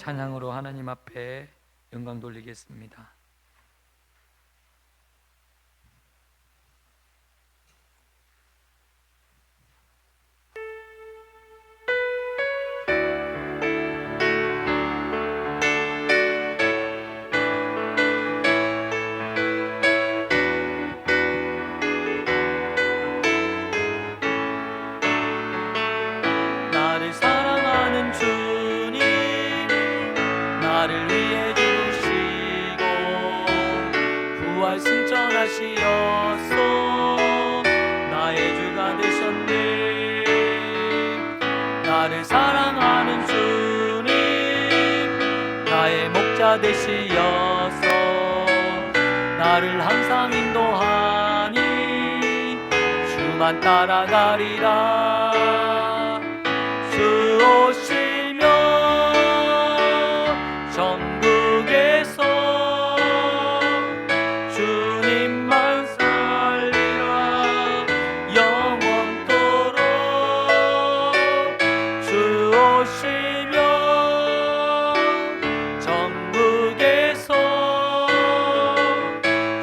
찬양으로 하나님 앞에 영광 돌리겠습니다. 나를 사랑하는 주님, 나를 위해 죽으시고 부활 승천하시었소. 나의 주가 되셨네. 나를 사랑하는 주님, 나의 목자 되시어서 나를 항상 인도하니 주만 따라가리라. 주 오시며 천국에서 주님만 살리라. 영원토록 주 오시며 천국에서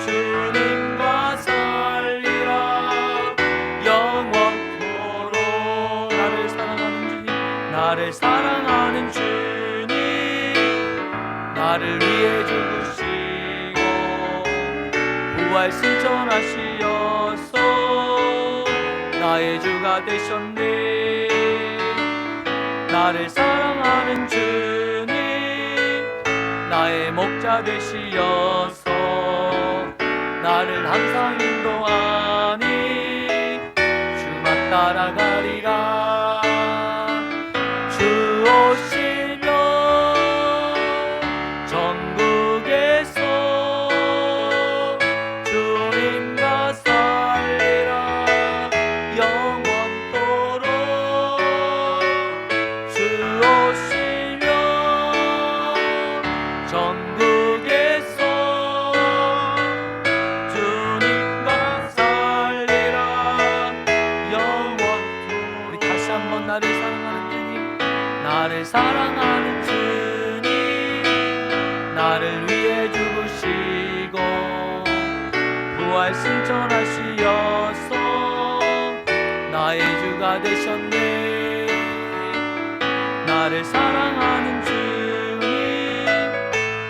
주님과 살리라. 영원토록 나를 사랑하는 주님, 나를 위해 죽으시고 부활 승천하시어서 나의 주가 되셨네. 나를 사랑하는 주님, 나의 목자 되시어서 나를 항상 인도하니 주만 따라가리라. 주 오시며 천국에서 주님과 살리라. 영원토록 주 오시며 천국에서 주님과 살리라. 영원토록. 우리 다시 한번 나를 사랑하는 주님, 나를 위해 죽으시고 부활 승천하시어서 나의 주가 되셨네. 나를 사랑하는 주님,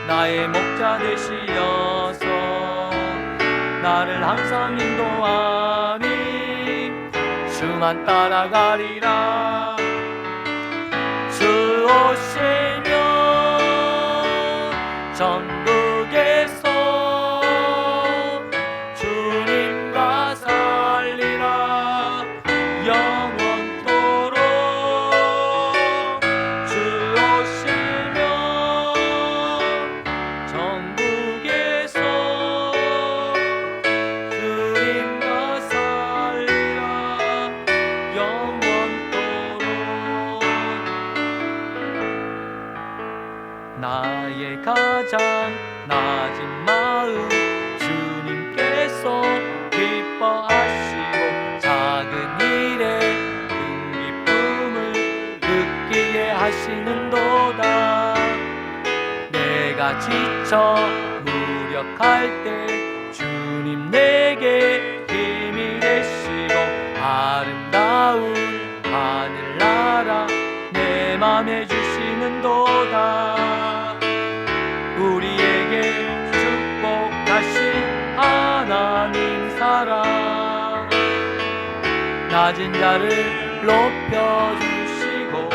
나의 목자 되시어서 나를 항상 인도하니 주만 따라가리라. 주 오시며 천국에서 주님과 살리라. 영원토록 주 오시며 천국에서 주님과 살리라. 영원토록. 나의 가장 낮은 마음 주님께서 기뻐하시고 작은 일에 큰 기쁨을 느끼게 하시는도다. 내가 지쳐 무력할 때 주님 내게 힘이 되시고 아름다운 하늘나라 내 맘에 주시는도다. 우리에게 축복하신 하나님 사랑, 낮은 자를 높여주시고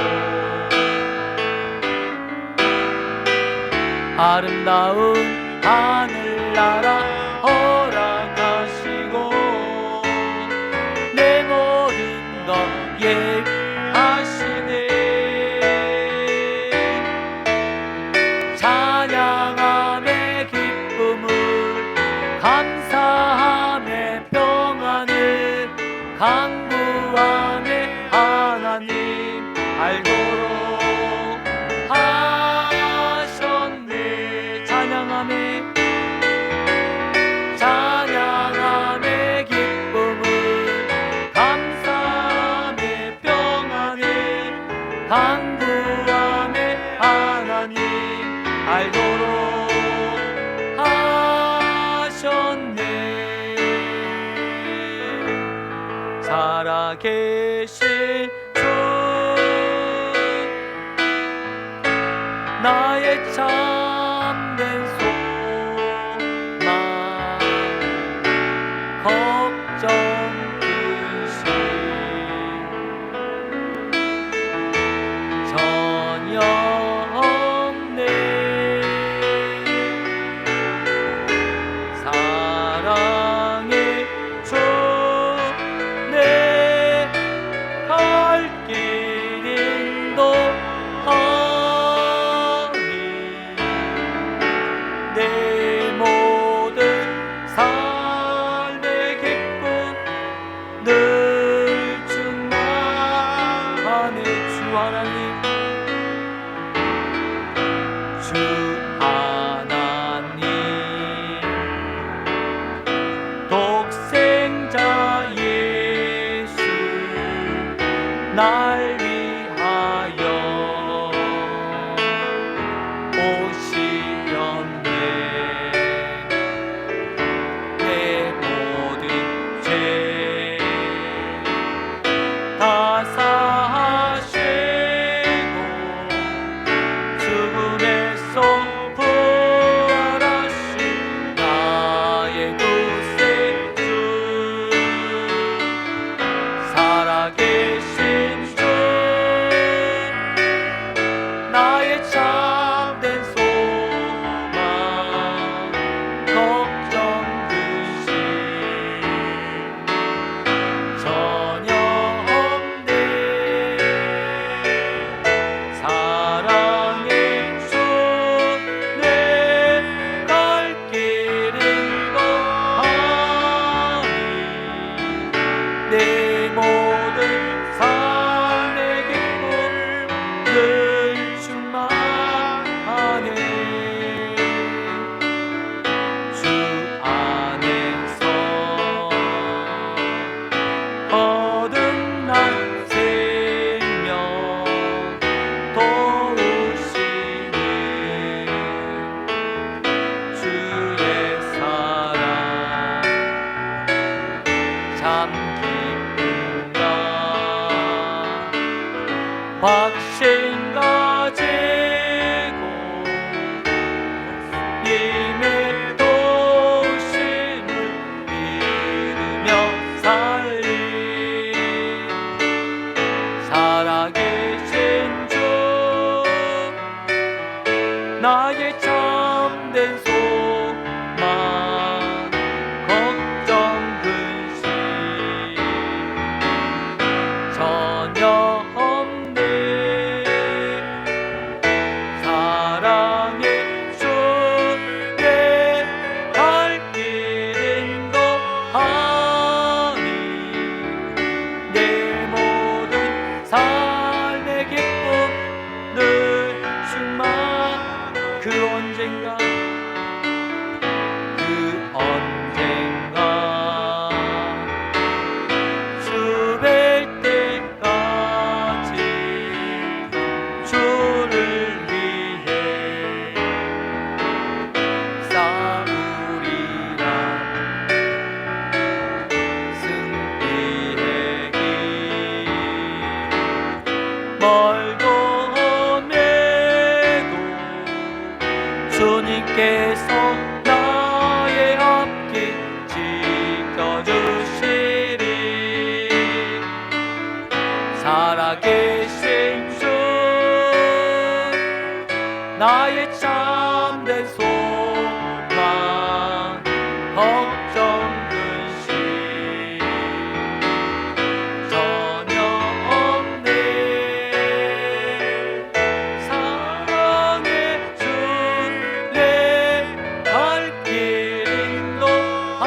아름다운 하늘나라 허락하시고 내 모든 것 예하시네. 찬양함의 기쁨을 감사함의 평안을 강구함의 하나님 알도록 하셨네. 찬양함의 나의 참된 소망 걱정 근심 전혀 없네. 사랑의 주 내 갈 길 인도하니 내 모든 삶의 기쁨 늘 충만하네. 주 하나님, 주 하나님 독생자 예수 날 위하여 오시렸네. 내 모든 죄 다 사하시고 죽음에서 부활하신 나의 구세주 살아계신 주 나의 참된 소망 걱정 근심 전혀 없네. 사랑의 주 내 갈 길 인도하니 내 모든 삶의 기쁨 늘 충만하네. 주 안에서 거듭난 생명 도우시는 주의 사랑 참 기쁜가. 확신 가지고 님의 도심을 믿으며 살리 살아계신 주 나의 참된 소망 걱정 근심 전혀 없네. 사랑의 주 내 갈 길 인도하니 내 모든 삶의 기쁨 늘 충만. 그 언젠가 주 뵐 때까지 주를 위해 싸우리라. 승리의 길 멀고 험해도 주님께서 나의 앞길 지켜주시리. 살아계신 주 나의 참된 소망 걱정 근심 전혀 없네. 사랑의 주 내 갈 길 인도하니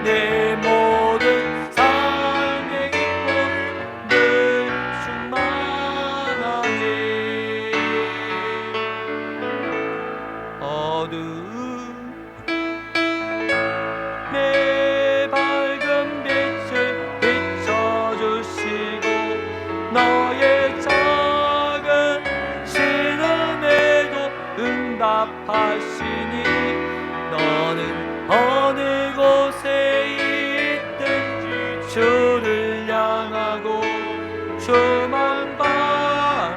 내 모든 삶의 기쁨 늘 충만하네. 어두운 내 밝은 빛을 비춰주시고 너의 작은 신음에도 응답하시니 너는 어느 곳에 있든지 주를 향하고 주만 바라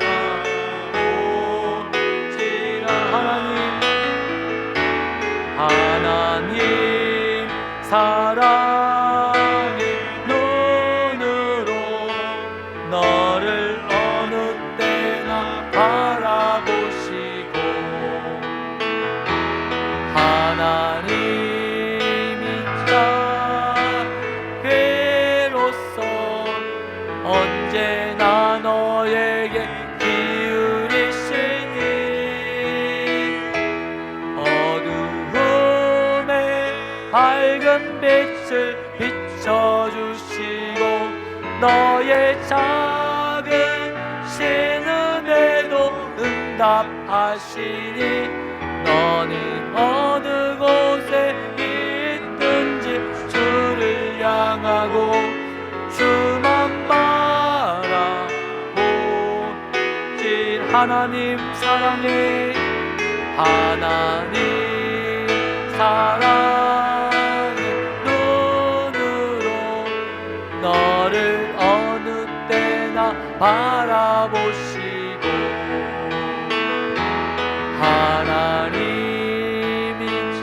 밝은 빛을 비춰주시고 너의 작은 신음에도 응답하시니 너는 어느 곳에 있든지 주를 향하고 주만 바라보지. 하나님 사랑해, 하나님 사랑의 눈으로 너를 어느 때나 바라보시고 하나님인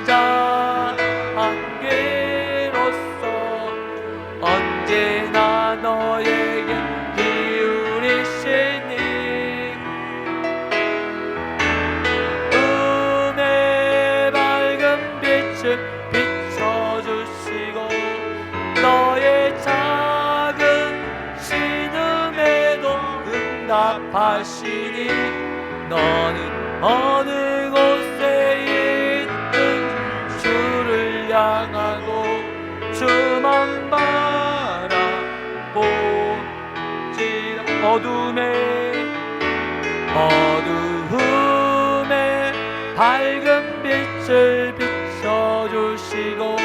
자 관계로서 언제나 너에게 기울이시니 은혜의 밝은 빛을 비춰주시고 너의 작은 신음에도 응답하시니 너는 어느 곳에 있든 주를 향하고 주만 바라보지. 어두움에 밝은 빛을 비춰주시고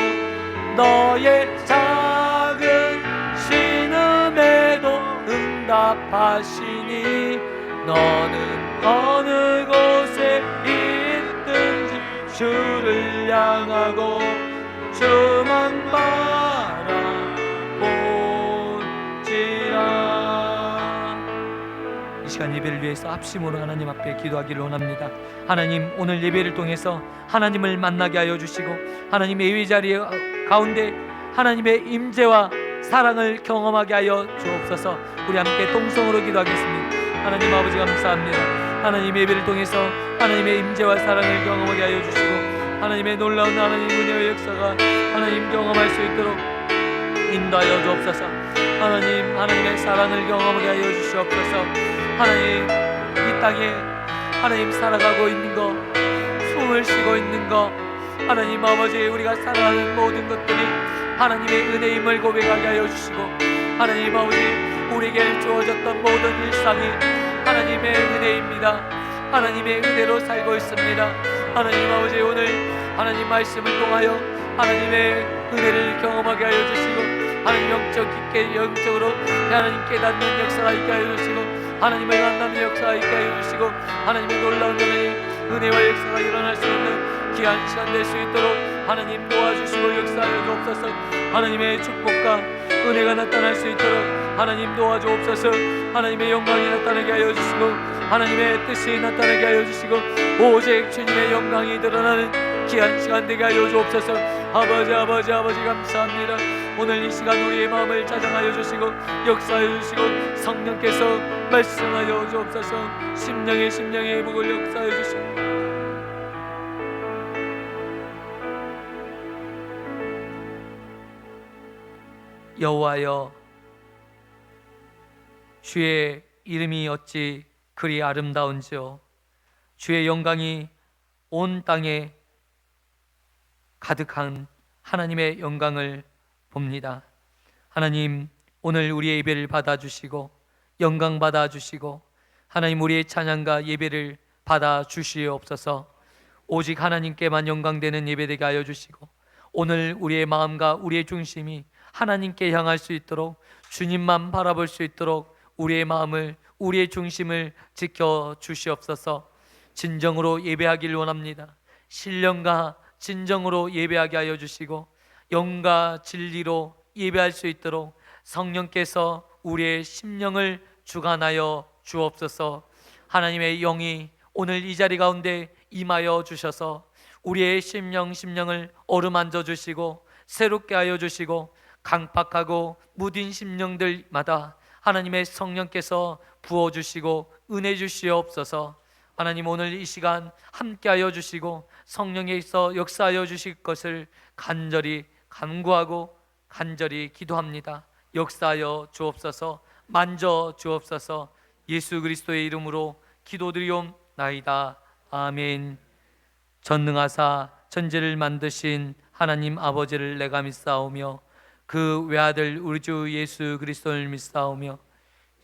너의 작은 신음에도 응답하시니 너는 어느 곳에 있든지 주를 향하고 주만 바라보지라. 이 시간 예배를 위해서 합심으로 하나님 앞에 기도하기를 원합니다. 하나님, 오늘 예배를 통해서 하나님을 만나게 하여 주시고 하나님의 예배 자리 가운데 하나님의 임재와 사랑을 경험하게 하여 주옵소서. 우리 함께 동성으로 기도하겠습니다. 하나님 아버지 감사합니다. 하나님 예배를 통해서 하나님의 임재와 사랑을 경험하게 하여 주시고 하나님의 놀라운 하나님 은혜의 역사가 하나님 경험할 수 있도록 인도하여 주옵소서. 하나님의 사랑을 경험하게 하여 주시옵소서. 하나님, 이 땅에 하나님 살아가고 있는 거, 숨을 쉬고 있는 거, 하나님 아버지 우리가 살아가는 모든 것들이 하나님의 은혜임을 고백하게 하여 주시고 하나님 아버지 우리에게 주어졌던 모든 일상이 하나님의 은혜입니다. 하나님의 은혜로 살고 있습니다. 하나님 아버지, 오늘 하나님 말씀을 통하여 하나님의 은혜를 경험하게 하여 주시고 하나님 영적으로 하나님 깨닫는 역사가 있게 하여 주시고 하나님을 만나는 역사가 있게 하여 주시고 하나님의 놀라운 은혜와 역사가 일어날 수 있는 귀한 시간 될 수 있도록 하나님 도와주시고 역사하여 주옵소서. 하나님의 축복과 은혜가 나타날 수 있도록 하나님 도와주옵소서. 하나님의 영광이 나타나게 하여 주시고 하나님의 뜻이 나타나게 하여 주시고 오직 주님의 영광이 드러나는 귀한 시간 되게 하여 주옵소서. 아버지 감사합니다. 오늘 이 시간 우리의 마음을 짜장하여 주시고 역사하여 주시고 성령께서 말씀하여 주옵소서. 심령의 회복을 역사하여 주시고 여호와여, 주의 이름이 어찌 그리 아름다운지요. 주의 영광이 온 땅에 가득한 하나님의 영광을 봅니다. 하나님, 오늘 우리의 예배를 받아주시고 영광 받아주시고 하나님 우리의 찬양과 예배를 받아주시옵소서. 오직 하나님께만 영광되는 예배되게 하여 주시고 오늘 우리의 마음과 우리의 중심이 하나님께 향할 수 있도록 주님만 바라볼 수 있도록 우리의 마음을 우리의 중심을 지켜주시옵소서. 진정으로 예배하길 원합니다. 신령과 진정으로 예배하게 하여 주시고 영과 진리로 예배할 수 있도록 성령께서 우리의 심령을 주관하여 주옵소서. 하나님의 영이 오늘 이 자리 가운데 임하여 주셔서 우리의 심령을 어루만져 주시고 새롭게 하여 주시고 강팍하고 무딘 심령들마다 하나님의 성령께서 부어주시고 은혜 주시옵소서. 하나님, 오늘 이 시간 함께하여 주시고 성령에서 역사하여 주실 것을 간절히 간구하고 간절히 기도합니다. 역사하여 주옵소서. 만져 주옵소서. 예수 그리스도의 이름으로 기도드리옵나이다. 아멘. 전능하사 천지를 만드신 하나님 아버지를 내가 믿사오며 그 외아들 우리 주 예수 그리스도를 믿사오며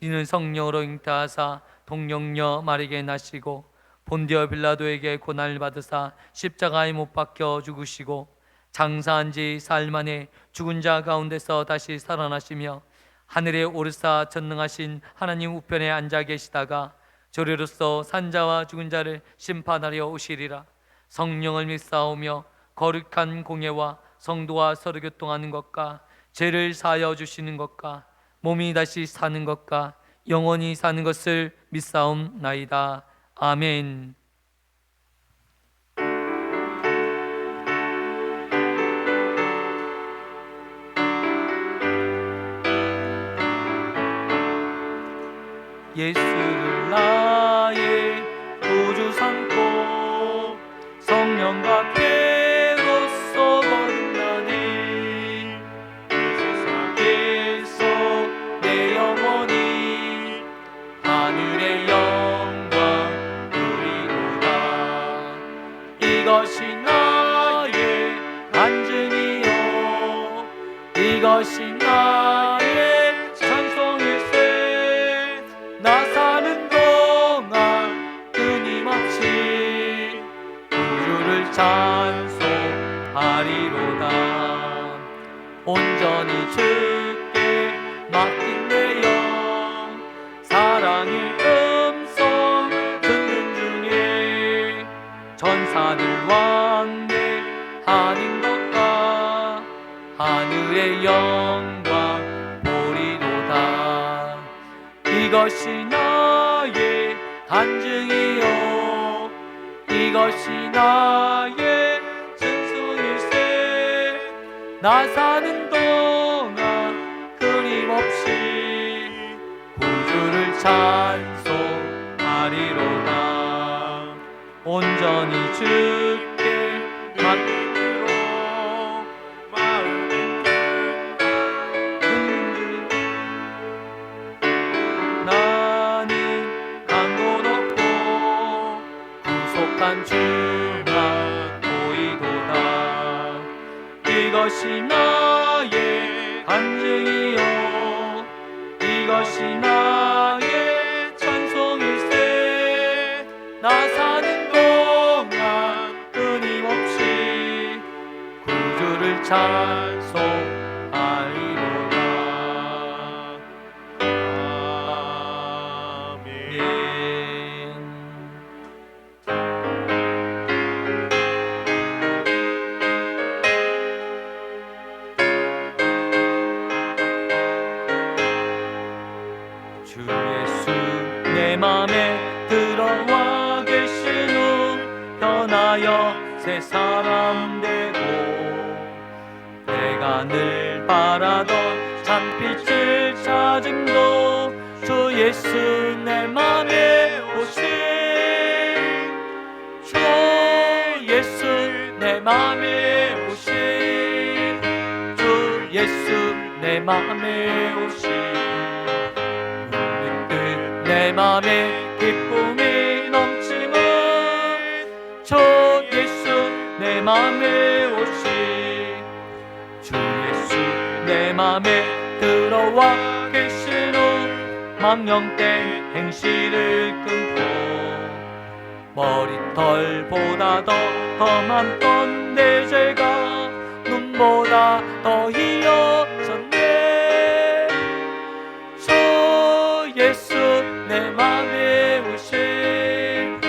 이는 성령으로 잉태하사 동정녀 마리게 나시고 본디오 빌라도에게 고난을 받으사 십자가에 못 박혀 죽으시고 장사한 지 사흘 만에 죽은 자 가운데서 다시 살아나시며 하늘에 오르사 전능하신 하나님 우편에 앉아 계시다가 조리로서 산자와 죽은 자를 심판하려 오시리라. 성령을 믿사오며 거룩한 공예와 성도와 서로 교통하는 것과 죄를 사하여 주시는 것과 몸이 다시 사는 것과 영원히 사는 것을 믿사옵나이다. 아멘. 예수를 나의 구주 삼고 성령과 피로써 거듭나니 세상에서 내 영혼이 하늘의 영광 누리도다. 이것이 나의 간증이요 이것이 나의 찬송일세. 나 사는 동안 끊임없이 구주를 찬송하리로다. 온전히 주께 맡긴 내 영 사랑의 음성 듣는 중에 전사들 왕래하는 것과 하늘의 영광 보리로다. 이것이 나의 간증이요 이것이 나의 찬송일세. 나 사는 동안 끊임없이 구주를 찬송하리로다. 온전히 주께 맡기로 마음이 듣는 중 나는 강도 높고 구속한 주만 보이도다. 이것이 나의 간증이요 이것이 나의 찬송일세. 나 사는 동안 끊임없이 구주를 찬송하리로다. 주 예수 내 맘에 들어와 계신 후 변하여 새 사람 되고 내가 늘 바라던 참빛을 찾음도 주 예수 내 맘에 오신 주 예수 내 맘에 오신 주 예수 내 맘에 오신 내 맘에 기쁨이 넘치는 주 예수 내 맘에 오신 주 예수 내 맘에 들어와 계신 후 망령된 행실을 끊고 머리털보다 더 많던 내 죄가 눈보다 더 희어졌네. 주 예수 내 맘에 오신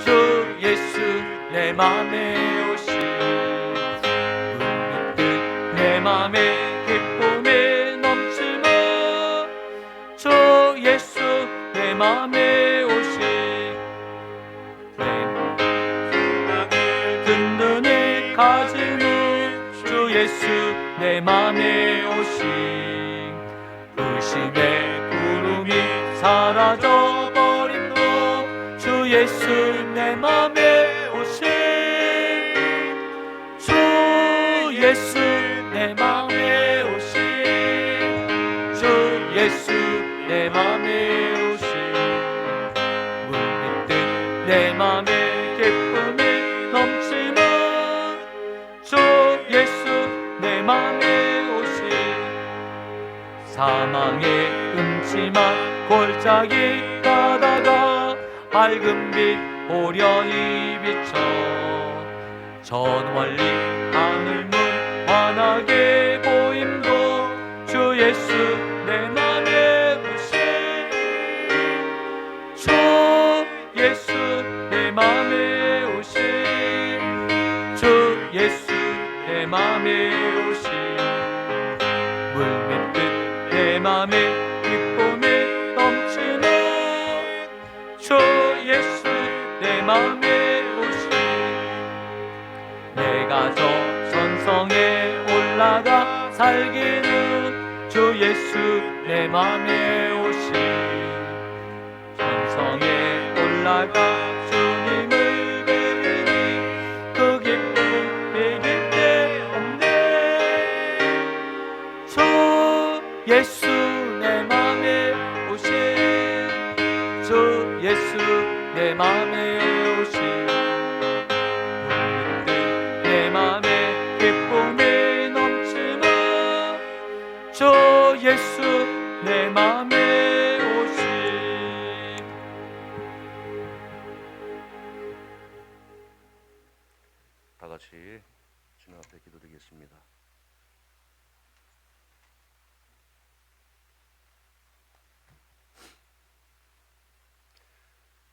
주 예수 내 맘에 오신 눈빛 내 맘에 기쁨이 넘치는 주 예수 내 맘에 오신 내 생각을 든든히 가지는 주 예수 내 맘에 오신 의심의 구름이 사라져버린 후 주 예수 내 맘에 오신 주 예수 내 맘에 오신 주 예수 내 맘에 오신 물밑듯 내 맘에 기쁨이 넘치는 주 예수 내 맘에 오신 사망의 음침한 골짜기 가다가 밝은 빛 호련히 비쳐 저 멀리 하늘문 환하게 보임도 주 예수 내 맘에 오신 주 예수 내 맘에 오신 주 예수 내 맘에 오신 물밀듯 내 맘에 기쁨이 넘치는 주 예수 내 맘에 오신 내가 저 선성에 올라가 살기는 주 예수 내 맘에 오신 선성에 올라가 주님을 뵈니 그 기쁨 이길 데 없네 주 예수 내 맘에 오신 주 예수 내 맘에 오신 물든 내 맘에 기쁨이 넘치는 주 예수 내 맘에 오신 다 같이 주님 앞에 기도드리겠습니다.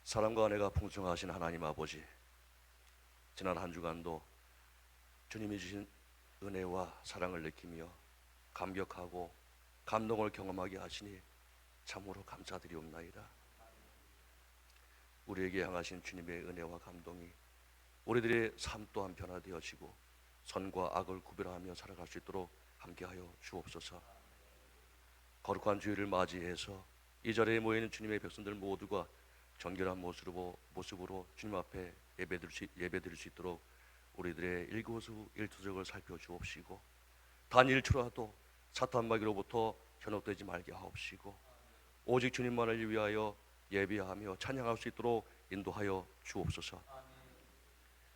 사랑과 은혜가 풍성하신 하나님 아버지, 지난 한 주간도 주님이 주신 은혜와 사랑을 느끼며 감격하고 감동을 경험하게 하시니 참으로 감사드리옵나이다. 우리에게 향하신 주님의 은혜와 감동이 우리들의 삶 또한 변화되어지고 선과 악을 구별하며 살아갈 수 있도록 함께하여 주옵소서. 거룩한 주일을 맞이해서 이 자리에 모여있는 주님의 백성들 모두가 정결한 모습으로 주님 앞에 예배드릴 수 있도록 우리들의 일거수일투족을 살펴주옵시고 단 1초라도 사탄 마귀로부터 현혹되지 말게 하옵시고 오직 주님만을 위하여 예배하며 찬양할 수 있도록 인도하여 주옵소서.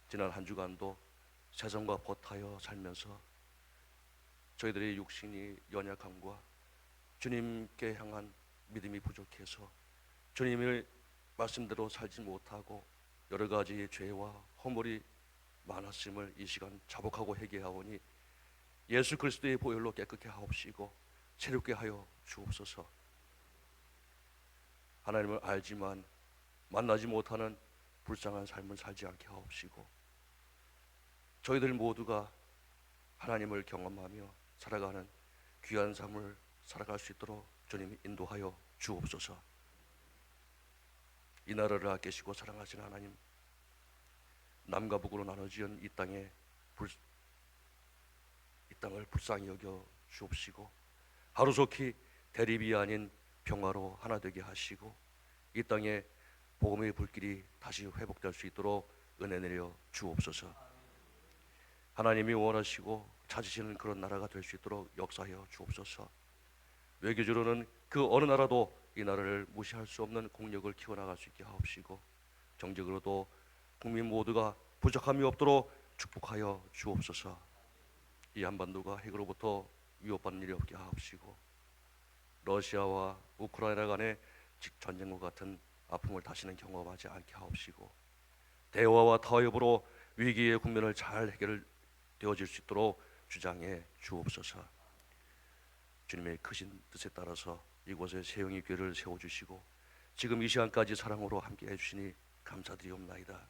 지난 한 주간도 세상과 버타여 살면서 저희들의 육신이 연약함과 주님께 향한 믿음이 부족해서 주님의 말씀대로 살지 못하고 여러 가지 죄와 허물이 많았음을 이 시간 자복하고 회개하오니 예수 그리스도의 보혈로 깨끗게 하옵시고 새롭게 하여 주옵소서. 하나님을 알지만 만나지 못하는 불쌍한 삶을 살지 않게 하옵시고 저희들 모두가 하나님을 경험하며 살아가는 귀한 삶을 살아갈 수 있도록 주님이 인도하여 주옵소서. 이 나라를 아끼시고 사랑하신 하나님, 남과 북으로 나눠지은 이 땅을 불쌍히 여겨 주옵시고 하루속히 대립이 아닌 평화로 하나 되게 하시고 이 땅에 복음의 불길이 다시 회복될 수 있도록 은혜 내려 주옵소서. 하나님이 원하시고 찾으시는 그런 나라가 될 수 있도록 역사하여 주옵소서. 외교적으로는 그 어느 나라도 이 나라를 무시할 수 없는 공력을 키워나갈 수 있게 하옵시고 정적으로도 국민 모두가 부족함이 없도록 축복하여 주옵소서. 이 한반도가 핵으로부터 위협받는 일이 없게 하옵시고 러시아와 우크라이나 간의 전쟁과 같은 아픔을 다시는 경험하지 않게 하옵시고 대화와 타협으로 위기의 국면을 잘 해결되어질 수 있도록 주장해 주옵소서. 주님의 크신 뜻에 따라서 이곳에 세영이 교회를 세워주시고 지금 이 시간까지 사랑으로 함께 해주시니 감사드리옵나이다.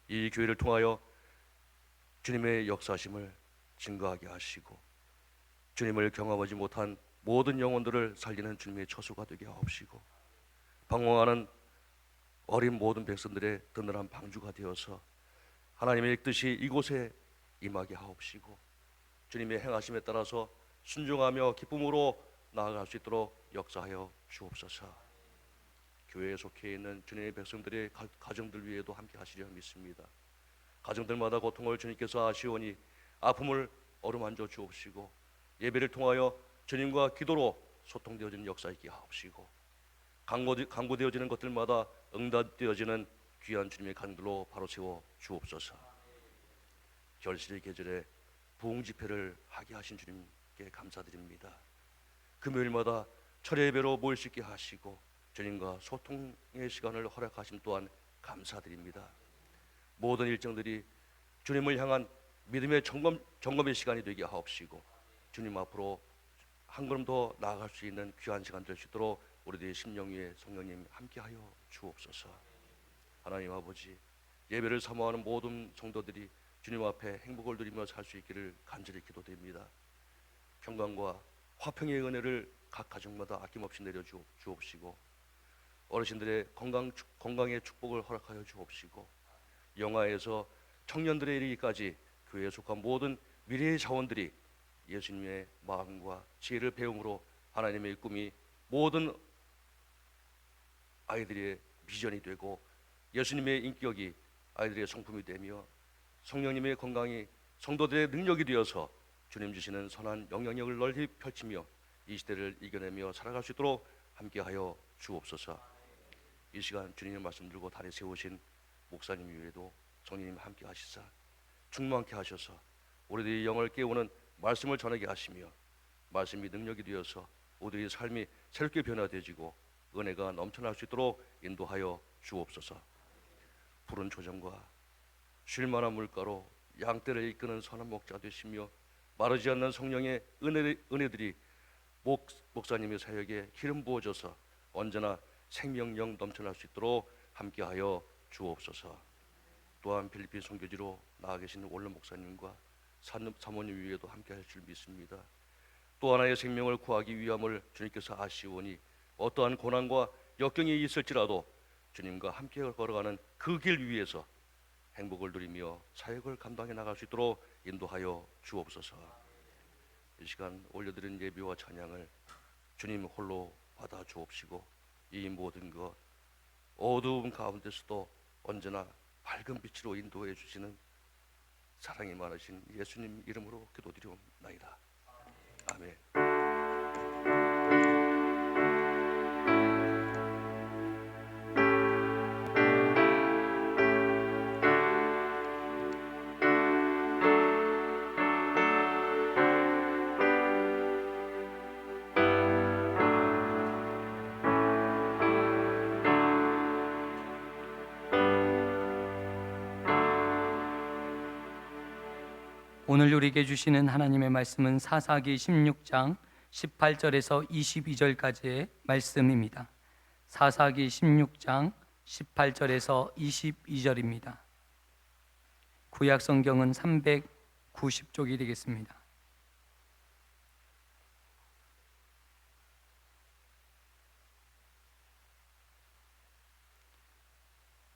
이 교회를 통하여 주님의 역사심을 증거하게 하시고 주님을 경험하지 못한 모든 영혼들을 살리는 주님의 처소가 되게 하옵시고 방황하는 어린 모든 백성들의 든든한 방주가 되어서 하나님의 뜻이 이곳에 임하게 하옵시고 주님의 행하심에 따라서 순종하며 기쁨으로 나아갈 수 있도록 역사하여 주옵소서. 교회에 속해 있는 주님의 백성들의 가정들 위에도 함께 하시려 믿습니다. 가정들마다 고통을 주님께서 아시오니 아픔을 어루만져 주옵시고 예배를 통하여 주님과 기도로 소통되어지는 역사 있게 하옵시고 간구되어지는 것들마다 응답되어지는 귀한 주님의 간들로 바로 세워 주옵소서. 결실의 계절에 부흥 집회를 하게 하신 주님께 감사드립니다. 금요일마다 철야 예배로 모일 수 있게 하시고 주님과 소통의 시간을 허락하심 또한 감사드립니다. 모든 일정들이 주님을 향한 믿음의 점검의 시간이 되게 하옵시고 주님 앞으로 한 걸음 더 나아갈 수 있는 귀한 시간 될 수 있도록 우리들의 심령 위에 성령님 함께하여 주옵소서. 하나님 아버지, 예배를 사모하는 모든 성도들이 주님 앞에 행복을 누리며 살 수 있기를 간절히 기도드립니다. 평강과 화평의 은혜를 각 가정마다 아낌없이 내려 주옵시고 어르신들의 건강의 축복을 허락하여 주옵시고 영화에서 청년들의 이르기까지 교회에 속한 모든 미래의 자원들이 예수님의 마음과 지혜를 배움으로 하나님의 꿈이 모든 아이들의 비전이 되고 예수님의 인격이 아이들의 성품이 되며 성령님의 건강이 성도들의 능력이 되어서 주님 주시는 선한 영향력을 널리 펼치며 이 시대를 이겨내며 살아갈 수 있도록 함께하여 주옵소서. 이 시간 주님의 말씀 들고 다리 세우신 목사님 위에도 성령님 함께 하시사 충만케 하셔서 우리들의 영을 깨우는 말씀을 전하게 하시며 말씀이 능력이 되어서 우리의 삶이 새롭게 변화되어지고 은혜가 넘쳐날 수 있도록 인도하여 주옵소서. 푸른 조정과 쉴만한 물가로 양떼를 이끄는 선한 목자 되시며 마르지 않는 성령의 은혜들이 목사님의 사역에 기름 부어져서 언제나 생명력 넘쳐날 수 있도록 함께하여 주옵소서. 또한 필리핀 선교지로 나아 계신 원로 목사님과 사모님 위에도 함께할 줄 믿습니다. 또 하나의 생명을 구하기 위함을 주님께서 아시오니 어떠한 고난과 역경이 있을지라도 주님과 함께 걸어가는 그 길 위에서 행복을 누리며 사역을 감당해 나갈 수 있도록 인도하여 주옵소서. 이 시간 올려드린 예배와 찬양을 주님 홀로 받아 주옵시고 이 모든 것 어두운 가운데서도 언제나 밝은 빛으로 인도해 주시는 사랑이 많으신 예수님 이름으로 기도드리옵나이다. 아멘. 오늘 우리에게 주시는 하나님의 말씀은 사사기 16장 18절에서 22절까지의 말씀입니다. 사사기 16장 18절에서 22절입니다. 구약 성경은 390쪽이 되겠습니다.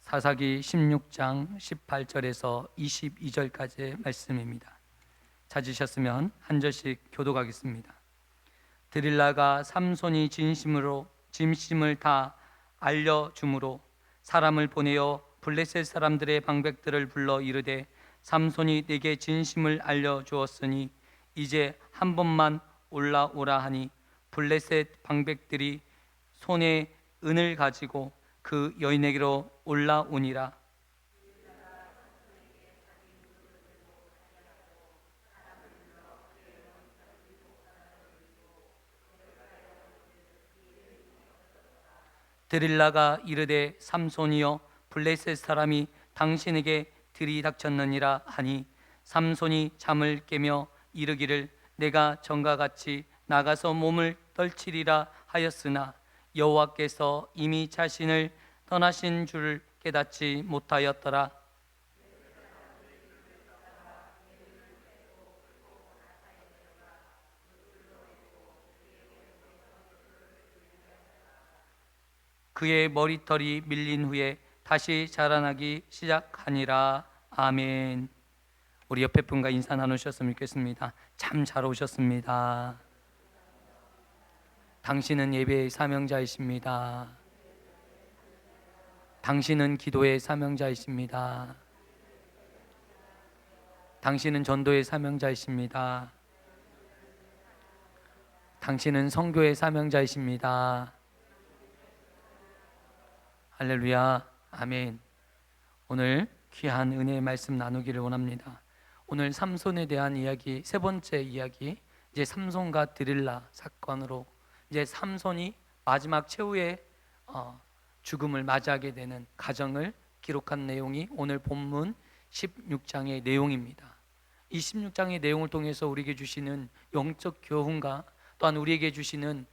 사사기 16장 18절에서 22절까지의 말씀입니다. 찾으셨으면 한 절씩 교독하겠습니다. 드릴라가 삼손이 진심을 다 알려줌으로 사람을 보내어 블레셋 사람들의 방백들을 불러 이르되 삼손이 내게 진심을 알려주었으니 이제 한 번만 올라오라 하니 블레셋 방백들이 손에 은을 가지고 그 여인에게로 올라오니라. 드릴라가 이르되 삼손이여 블레셋 사람이 당신에게 들이닥쳤느니라 하니 삼손이 잠을 깨며 이르기를 내가 전과 같이 나가서 몸을 떨치리라 하였으나 여호와께서 이미 자신을 떠나신 줄을 깨닫지 못하였더라. 그의 머리털이 밀린 후에 다시 자라나기 시작하니라. 아멘. 우리 옆에 분과 인사 나누셨으면 좋겠습니다. 참 잘 오셨습니다. 당신은 예배의 사명자이십니다. 당신은 기도의 사명자이십니다. 당신은 전도의 사명자이십니다. 당신은 선교의 사명자이십니다. 할렐루야. 아멘. 오늘 귀한 은혜의 말씀 나누기를 원합니다. 오늘 삼손에 대한 이야기, 세 번째 이야기, 이제 삼손과 드릴라 사건으로 이제 삼손이 마지막 최후의 죽음을 맞이하게 되는 가정을 기록한 내용이 오늘 본문 16장의 내용입니다. 이 16장의 내용을 통해서 우리에게 주시는 영적 교훈과 또한 우리에게 주시는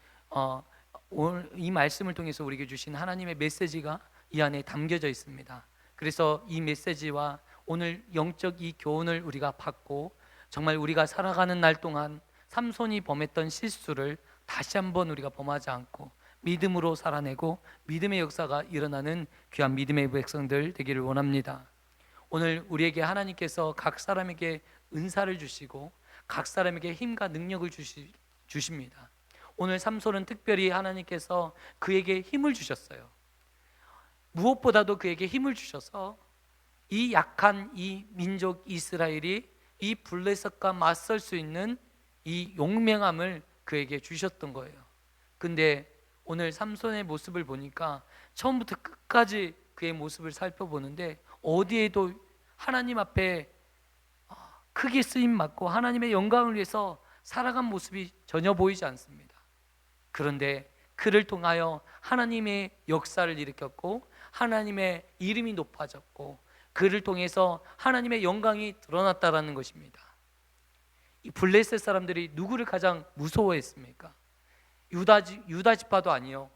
오늘 이 말씀을 통해서 우리에게 주신 하나님의 메시지가 이 안에 담겨져 있습니다. 그래서 이 메시지와 오늘 영적 이 교훈을 우리가 받고 정말 우리가 살아가는 날 동안 삼손이 범했던 실수를 다시 한번 우리가 범하지 않고 믿음으로 살아내고 믿음의 역사가 일어나는 귀한 믿음의 백성들 되기를 원합니다. 오늘 우리에게 하나님께서 각 사람에게 은사를 주시고 각 사람에게 힘과 능력을 주십니다. 오늘 삼손은 특별히 하나님께서 그에게 힘을 주셨어요. 무엇보다도 그에게 힘을 주셔서 이 약한 이 민족 이스라엘이 이 블레셋과 맞설 수 있는 이 용맹함을 그에게 주셨던 거예요. 근데 오늘 삼손의 모습을 보니까 처음부터 끝까지 그의 모습을 살펴보는데 어디에도 하나님 앞에 크게 쓰임 받고 하나님의 영광을 위해서 살아간 모습이 전혀 보이지 않습니다. 그런데 그를 통하여 하나님의 역사를 일으켰고 하나님의 이름이 높아졌고 그를 통해서 하나님의 영광이 드러났다라는 것입니다. 이 블레셋 사람들이 누구를 가장 무서워했습니까? 유다 지파도 아니요,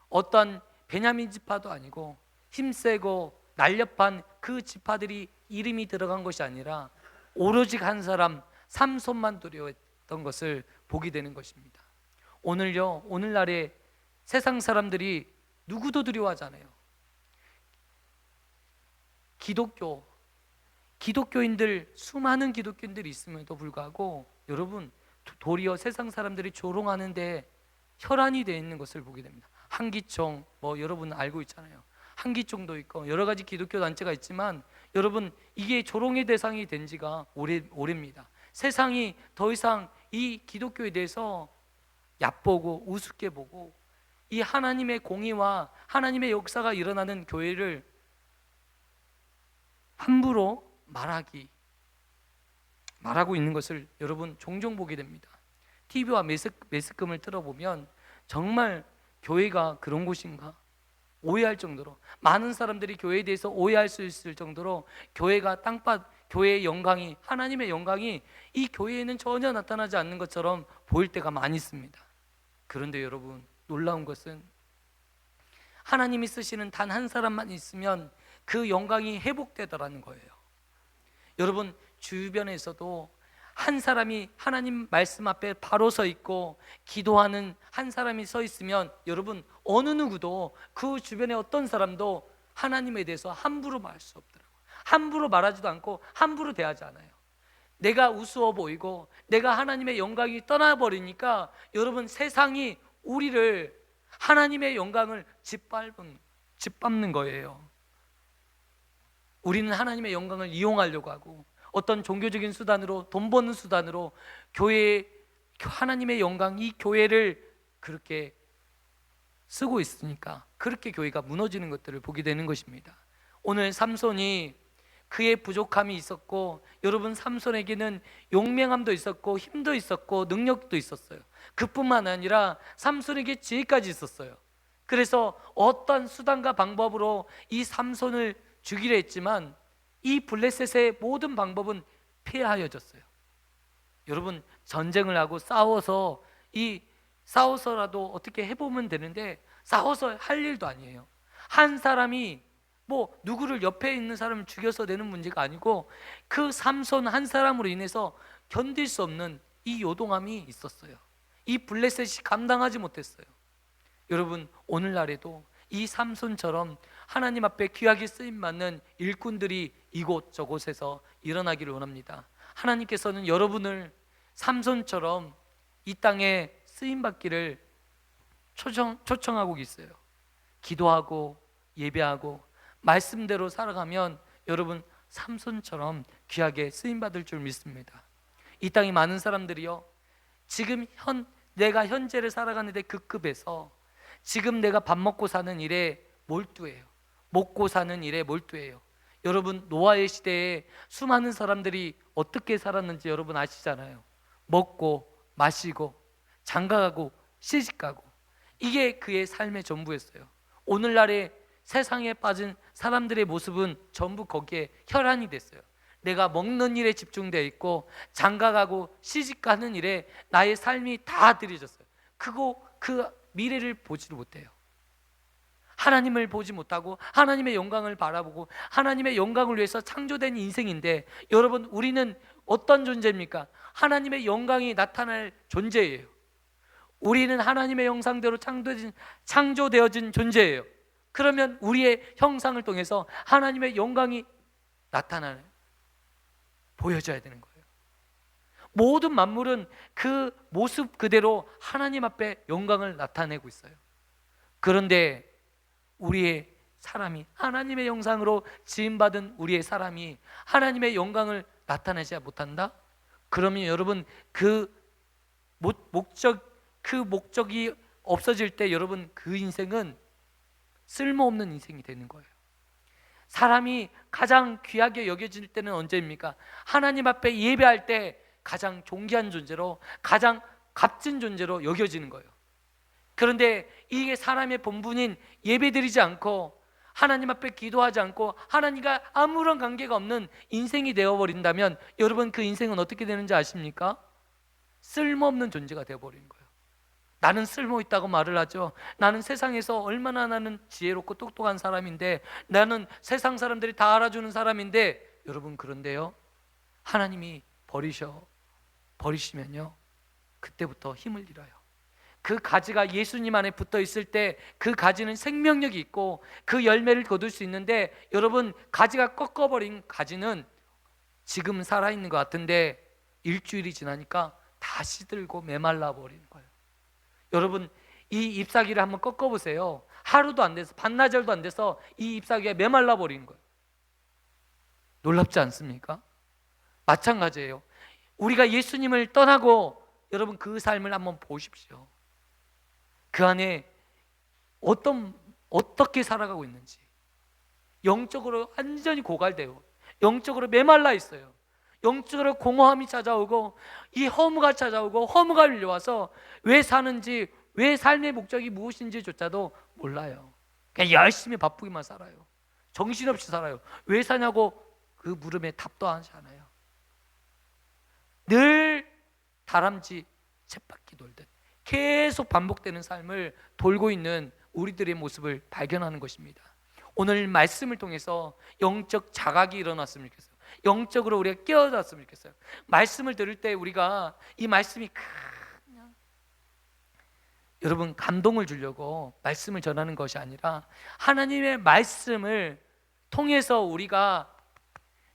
어떤 베냐민 지파도 아니고 힘세고 날렵한 그 지파들이 이름이 들어간 것이 아니라 오로지 한 사람 삼손만 두려워했던 것을 보게 되는 것입니다. 오늘요, 오늘날에 세상 사람들이 누구도 두려워하잖아요. 기독교인들, 수많은 기독교인들이 있음에도 불구하고 여러분 도리어 세상 사람들이 조롱하는데 혈안이 되어 있는 것을 보게 됩니다. 한기총, 여러분 알고 있잖아요. 한기총도 있고 여러 가지 기독교 단체가 있지만 여러분 이게 조롱의 대상이 된 지가 오래입니다. 세상이 더 이상 이 기독교에 대해서 얕보고 우습게 보고 이 하나님의 공의와 하나님의 역사가 일어나는 교회를 함부로 말하고 있는 것을 여러분 종종 보게 됩니다. TV와 매스컴을 틀어보면 정말 교회가 그런 곳인가 오해할 정도로, 많은 사람들이 교회에 대해서 오해할 수 있을 정도로 교회가 교회의 영광이, 하나님의 영광이 이 교회에는 전혀 나타나지 않는 것처럼 보일 때가 많이 있습니다. 그런데 여러분 놀라운 것은 하나님이 쓰시는 단 한 사람만 있으면 그 영광이 회복되더라는 거예요. 여러분 주변에서도 한 사람이 하나님 말씀 앞에 바로 서 있고 기도하는 한 사람이 서 있으면 여러분 어느 누구도 그 주변에 어떤 사람도 하나님에 대해서 함부로 말할 수 없더라고요. 함부로 말하지도 않고 함부로 대하지 않아요. 내가 우스워 보이고 내가 하나님의 영광이 떠나버리니까 여러분 세상이 우리를, 하나님의 영광을 짓밟는 거예요. 우리는 하나님의 영광을 이용하려고 하고 어떤 종교적인 수단으로, 돈 버는 수단으로 하나님의 영광, 이 교회를 그렇게 쓰고 있으니까 그렇게 교회가 무너지는 것들을 보게 되는 것입니다. 오늘 삼손이 그의 부족함이 있었고 여러분 삼손에게는 용맹함도 있었고 힘도 있었고 능력도 있었어요. 그뿐만 아니라 삼손에게 지혜까지 있었어요. 그래서 어떤 수단과 방법으로 이 삼손을 죽이려 했지만 이 블레셋의 모든 방법은 폐하여졌어요. 여러분 전쟁을 하고 싸워서라도 어떻게 해보면 되는데 싸워서 할 일도 아니에요. 한 사람이 누구를 옆에 있는 사람을 죽여서 되는 문제가 아니고 그 삼손 한 사람으로 인해서 견딜 수 없는 이 요동함이 있었어요. 이 블레셋이 감당하지 못했어요. 여러분 오늘날에도 이 삼손처럼 하나님 앞에 귀하게 쓰임받는 일꾼들이 이곳저곳에서 일어나기를 원합니다. 하나님께서는 여러분을 삼손처럼 이 땅에 쓰임받기를 초청하고 있어요. 기도하고 예배하고 말씀대로 살아가면 여러분 삼손처럼 귀하게 쓰임받을 줄 믿습니다. 이 땅에 많은 사람들이요, 지금 내가 현재를 살아가는데 급급해서 지금 내가 밥 먹고 사는 일에 몰두해요. 먹고 사는 일에 몰두해요. 여러분, 노아의 시대에 수많은 사람들이 어떻게 살았는지 여러분 아시잖아요. 먹고 마시고 장가가고 시집가고, 이게 그의 삶의 전부였어요. 오늘날의 세상에 빠진 사람들의 모습은 전부 거기에 혈안이 됐어요. 내가 먹는 일에 집중되어 있고 장가가고 시집가는 일에 나의 삶이 다 들여졌어요. 그 미래를 보지를 못해요. 하나님을 보지 못하고 하나님의 영광을 바라보고 하나님의 영광을 위해서 창조된 인생인데, 여러분, 우리는 어떤 존재입니까? 하나님의 영광이 나타날 존재예요. 우리는 하나님의 형상대로 창조되어진 존재예요. 그러면 우리의 형상을 통해서 하나님의 영광이 나타나는, 보여져야 되는 거예요. 모든 만물은 그 모습 그대로 하나님 앞에 영광을 나타내고 있어요. 그런데 우리의 사람이, 하나님의 형상으로 지음받은 우리의 사람이 하나님의 영광을 나타내지 못한다? 그러면 여러분, 그 목적이 없어질 때 여러분, 그 인생은 쓸모없는 인생이 되는 거예요. 사람이 가장 귀하게 여겨질 때는 언제입니까? 하나님 앞에 예배할 때 가장 존귀한 존재로, 가장 값진 존재로 여겨지는 거예요. 그런데 이게 사람의 본분인 예배드리지 않고 하나님 앞에 기도하지 않고 하나님과 아무런 관계가 없는 인생이 되어버린다면 여러분, 그 인생은 어떻게 되는지 아십니까? 쓸모없는 존재가 되어버리는 거예요. 나는 쓸모있다고 말을 하죠. 나는 세상에서 얼마나 나는 지혜롭고 똑똑한 사람인데, 나는 세상 사람들이 다 알아주는 사람인데, 여러분, 그런데요, 하나님이 버리시면요, 그때부터 힘을 잃어요. 그 가지가 예수님 안에 붙어 있을 때 그 가지는 생명력이 있고 그 열매를 거둘 수 있는데, 여러분, 가지가 꺾어버린 가지는 지금 살아있는 것 같은데 일주일이 지나니까 다 시들고 메말라 버리는 거예요. 여러분, 이 잎사귀를 한번 꺾어보세요. 하루도 안 돼서, 반나절도 안 돼서 이 잎사귀가 메말라 버리는 거예요. 놀랍지 않습니까? 마찬가지예요. 우리가 예수님을 떠나고 여러분, 그 삶을 한번 보십시오. 그 안에 어떻게 살아가고 있는지. 영적으로 완전히 고갈되고 영적으로 메말라 있어요. 영적으로 공허함이 찾아오고 이 허무가 찾아오고 허무가 밀려와서 왜 사는지, 왜 삶의 목적이 무엇인지조차도 몰라요. 그냥 열심히 바쁘기만 살아요. 정신없이 살아요. 왜 사냐고 그 물음에 답도 하지 않아요. 늘 다람쥐 쳇바퀴 돌듯 계속 반복되는 삶을 돌고 있는 우리들의 모습을 발견하는 것입니다. 오늘 말씀을 통해서 영적 자각이 일어났으면 좋겠어요. 영적으로 우리가 깨어졌으면 좋겠어요. 말씀을 들을 때 우리가 이 말씀이 그냥 여러분 감동을 주려고 말씀을 전하는 것이 아니라 하나님의 말씀을 통해서 우리가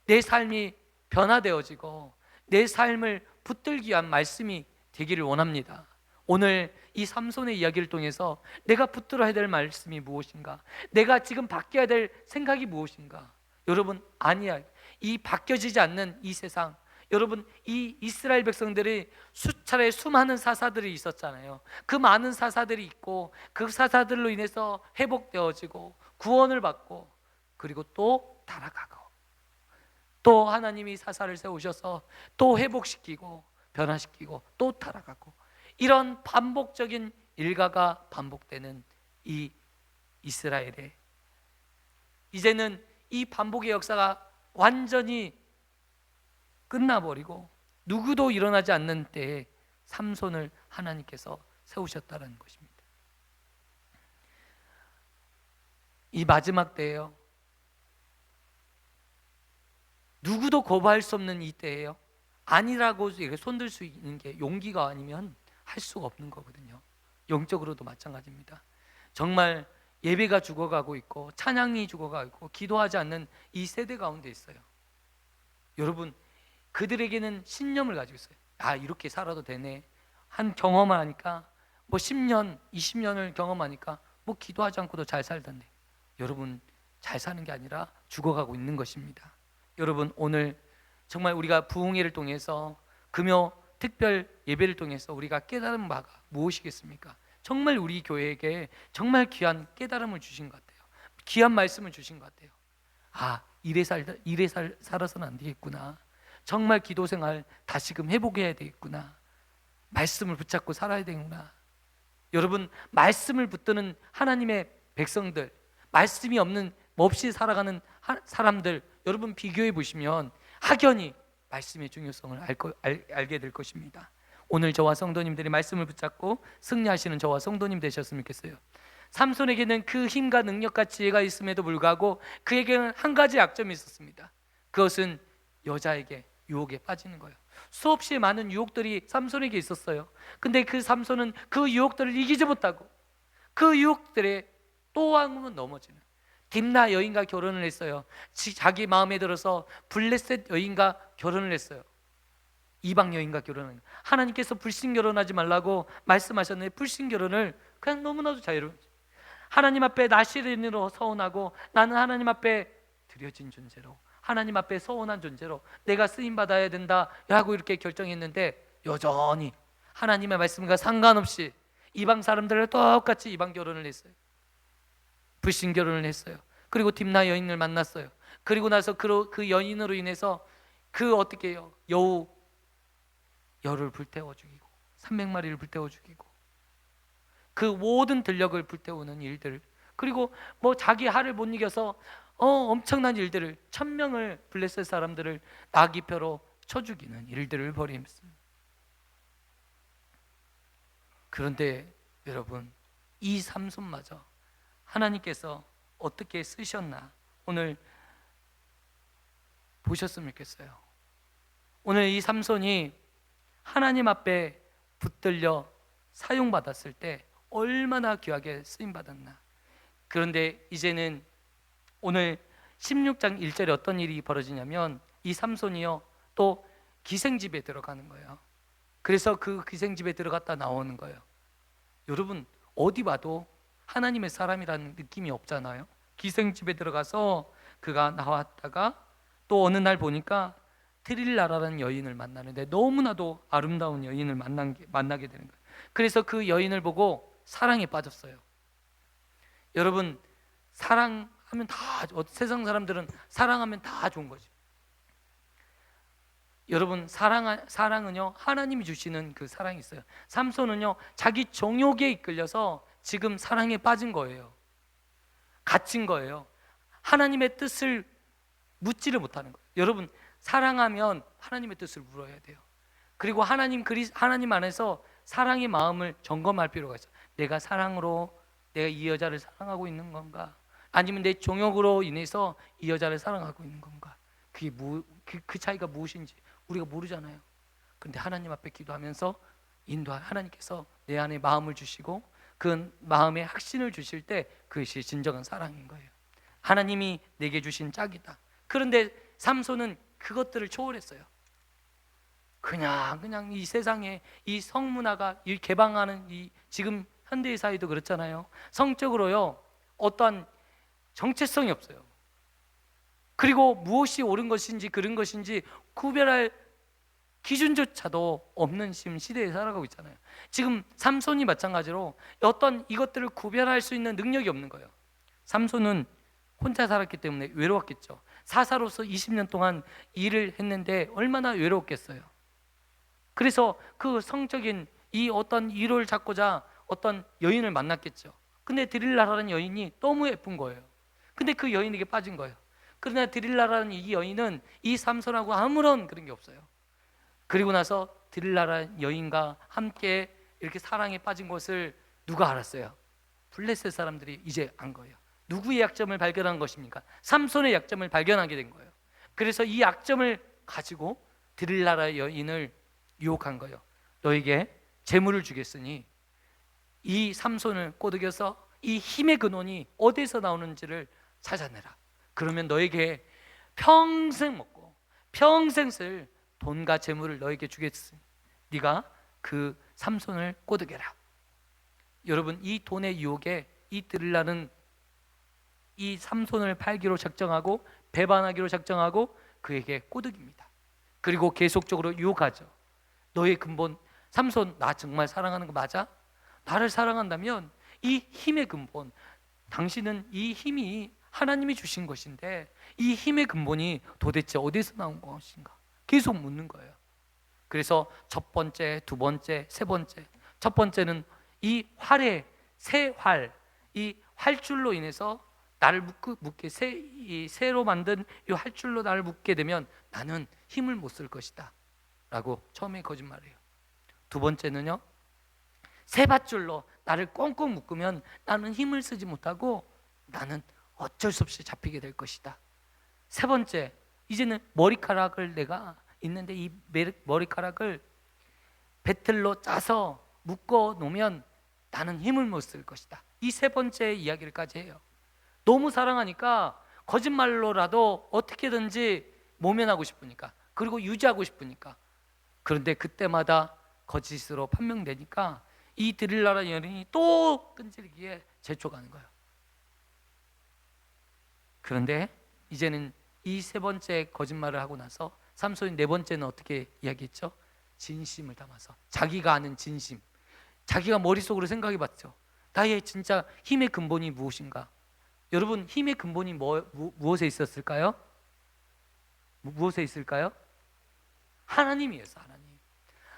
내 삶이 변화되어지고 내 삶을 붙들기 위한 말씀이 되기를 원합니다. 오늘 이 삼손의 이야기를 통해서 내가 붙들어야 될 말씀이 무엇인가? 내가 지금 바뀌어야 될 생각이 무엇인가? 여러분, 아니야. 이 바뀌어지지 않는 이 세상, 여러분, 이 이스라엘 백성들이 수차례 수많은 사사들이 있었잖아요. 그 많은 사사들이 있고 그 사사들로 인해서 회복되어지고 구원을 받고 그리고 또 타락하고 또 하나님이 사사를 세우셔서 또 회복시키고 변화시키고 또 타락하고, 이런 반복적인 일가가 반복되는 이 이스라엘에 이제는 이 반복의 역사가 완전히 끝나버리고 누구도 일어나지 않는 때에 삼손을 하나님께서 세우셨다는 것입니다. 이 마지막 때예요. 누구도 거부할 수 없는 이 때예요. 아니라고 손들 수 있는 게 용기가 아니면 할 수가 없는 거거든요. 영적으로도 마찬가지입니다. 정말 예배가 죽어가고 있고 찬양이 죽어가고 있고 기도하지 않는 이 세대 가운데 있어요. 여러분, 그들에게는 신념을 가지고 있어요. 아, 이렇게 살아도 되네. 한 경험을 하니까 뭐 10년, 20년을 경험하니까 뭐 기도하지 않고도 잘 살던데. 여러분, 잘 사는 게 아니라 죽어가고 있는 것입니다. 여러분, 오늘 정말 우리가 부흥회를 통해서 금요 특별 예배를 통해서 우리가 깨달은 바가 무엇이겠습니까? 정말 우리 교회에게 정말 귀한 깨달음을 주신 것 같아요. 귀한 말씀을 주신 것 같아요. 살아서는 안 되겠구나. 정말 기도 생활 다시금 회복해야 되겠구나. 말씀을 붙잡고 살아야 되구나. 여러분, 말씀을 붙드는 하나님의 백성들, 말씀이 없이 살아가는 사람들, 여러분 비교해 보시면 확연히 말씀의 중요성을 알게 될 것입니다. 오늘 저와 성도님들이 말씀을 붙잡고 승리하시는 저와 성도님 되셨으면 좋겠어요. 삼손에게는 그 힘과 능력과 지혜가 있음에도 불구하고 그에게는 한 가지 약점이 있었습니다. 그것은 여자에게 유혹에 빠지는 거예요. 수없이 많은 유혹들이 삼손에게 있었어요. 근데 그 삼손은 그 유혹들을 이기지 못하고 그 유혹들에 또 한 번 넘어지는, 딥나 여인과 결혼을 했어요. 자기 마음에 들어서 블레셋 여인과 결혼을 했어요. 이방 여인과 결혼은, 하나님께서 불신 결혼하지 말라고 말씀하셨는데 불신 결혼을 그냥 너무나도 자유로운, 하나님 앞에 나시린으로 서원하고 나는 하나님 앞에 드려진 존재로, 하나님 앞에 서원한 존재로 내가 쓰임 받아야 된다 하고 이렇게 결정했는데 여전히 하나님의 말씀과 상관없이 이방 사람들을 똑같이 이방 결혼을 했어요. 불신 결혼을 했어요. 그리고 딥나 여인을 만났어요. 그리고 나서 그 여인으로 인해서 어떻게 해요? 열을 불태워 죽이고 300마리를 불태워 죽이고 그 모든 들녘을 불태우는 일들, 그리고 자기 하를 못 이겨서 엄청난 일들을, 1000명을 블레셋 사람들을 나귀표로 쳐 죽이는 일들을 벌였습니다. 그런데 여러분, 이 삼손마저 하나님께서 어떻게 쓰셨나 오늘 보셨으면 좋겠어요. 오늘 이 삼손이 하나님 앞에 붙들려 사용받았을 때 얼마나 귀하게 쓰임받았나. 그런데 이제는 오늘 16장 1절에 어떤 일이 벌어지냐면 이 삼손이요 또 기생집에 들어가는 거예요. 그래서 그 기생집에 들어갔다 나오는 거예요. 여러분, 어디 봐도 하나님의 사람이라는 느낌이 없잖아요. 기생집에 들어가서 그가 나왔다가 또 어느 날 보니까 드릴라라는 여인을 만나는데 너무나도 아름다운 여인을 만나게 되는 거예요. 그래서 그 여인을 보고 사랑에 빠졌어요. 여러분, 사랑하면 세상 사람들은 사랑하면 다 좋은 거죠. 여러분, 사랑은요 하나님이 주시는 그 사랑이 있어요. 삼손은요 자기 정욕에 이끌려서 지금 사랑에 빠진 거예요. 갇힌 거예요. 하나님의 뜻을 묻지를 못하는 거예요. 여러분, 사랑하면 하나님의 뜻을 물어야 돼요. 그리고 하나님 안에서 사랑의 마음을 점검할 필요가 있어요. 내가 사랑으로 내가 이 여자를 사랑하고 있는 건가? 아니면 내 종욕으로 인해서 이 여자를 사랑하고 있는 건가? 그게 그 차이가 무엇인지 우리가 모르잖아요. 그런데 하나님 앞에 기도하면서 하나님께서 내 안에 마음을 주시고 그 마음에 확신을 주실 때 그것이 진정한 사랑인 거예요. 하나님이 내게 주신 짝이다. 그런데 삼손은 그것들을 초월했어요. 그냥 이 세상에 이 성문화가 개방하는 이 지금 현대의 사회도 그렇잖아요. 성적으로요 어떤 정체성이 없어요. 그리고 무엇이 옳은 것인지 그른 것인지 구별할 기준조차도 없는 지금 시대에 살아가고 있잖아요. 지금 삼손이 마찬가지로 어떤 이것들을 구별할 수 있는 능력이 없는 거예요. 삼손은 혼자 살았기 때문에 외로웠겠죠. 사사로서 20년 동안 일을 했는데 얼마나 외로웠겠어요. 그래서 그 성적인 이 어떤 일을 찾고자 어떤 여인을 만났겠죠. 근데 드릴라라는 여인이 너무 예쁜 거예요. 근데 그 여인에게 빠진 거예요. 그러나 드릴라라는 이 여인은 이 삼손하고 아무런 그런 게 없어요. 그리고 나서 드릴라라는 여인과 함께 이렇게 사랑에 빠진 것을 누가 알았어요? 블레셋 사람들이 이제 안 거예요. 누구의 약점을 발견한 것입니까? 삼손의 약점을 발견하게 된 거예요. 그래서 이 약점을 가지고 드릴라라 여인을 유혹한 거예요. 너에게 재물을 주겠으니 이 삼손을 꼬드겨서 이 힘의 근원이 어디서 나오는지를 찾아내라. 그러면 너에게 평생 먹고 평생 쓸 돈과 재물을 너에게 주겠으니 네가 그 삼손을 꼬드겨라. 여러분, 이 돈의 유혹에 이 드릴라는 이 삼손을 팔기로 작정하고 배반하기로 작정하고 그에게 꼬드깁니다. 그리고 계속적으로 유혹하죠. 너의 근본, 삼손 나 정말 사랑하는 거 맞아? 나를 사랑한다면 이 힘의 근본, 당신은 이 힘이 하나님이 주신 것인데 이 힘의 근본이 도대체 어디서 나온 것인가 계속 묻는 거예요. 그래서 첫 번째, 두 번째, 세 번째. 첫 번째는 이 활에 새 활, 이 활줄로 인해서 나를 묶게 이 새로 만든 이 활줄로 나를 묶게 되면 나는 힘을 못 쓸 것이다 라고 처음에 거짓말해요. 두 번째는요, 새 밧줄로 나를 꽁꽁 묶으면 나는 힘을 쓰지 못하고 나는 어쩔 수 없이 잡히게 될 것이다. 세 번째, 이제는 머리카락을 내가 있는데 이 머리카락을 배틀로 짜서 묶어 놓으면 나는 힘을 못 쓸 것이다. 이 세 번째 이야기를까지 해요. 너무 사랑하니까 거짓말로라도 어떻게든지 모면하고 싶으니까, 그리고 유지하고 싶으니까. 그런데 그때마다 거짓으로 판명되니까 이 드릴라라는 여인이 또 끈질기게 재촉하는 거예요. 그런데 이제는 이 세 번째 거짓말을 하고 나서 삼손이 네 번째는 어떻게 이야기했죠? 진심을 담아서, 자기가 아는 진심, 자기가 머릿속으로 생각해 봤죠. 나의 진짜 힘의 근본이 무엇인가? 여러분, 힘의 근본이 무엇에 있었을까요? 무엇에 있을까요? 하나님이었어.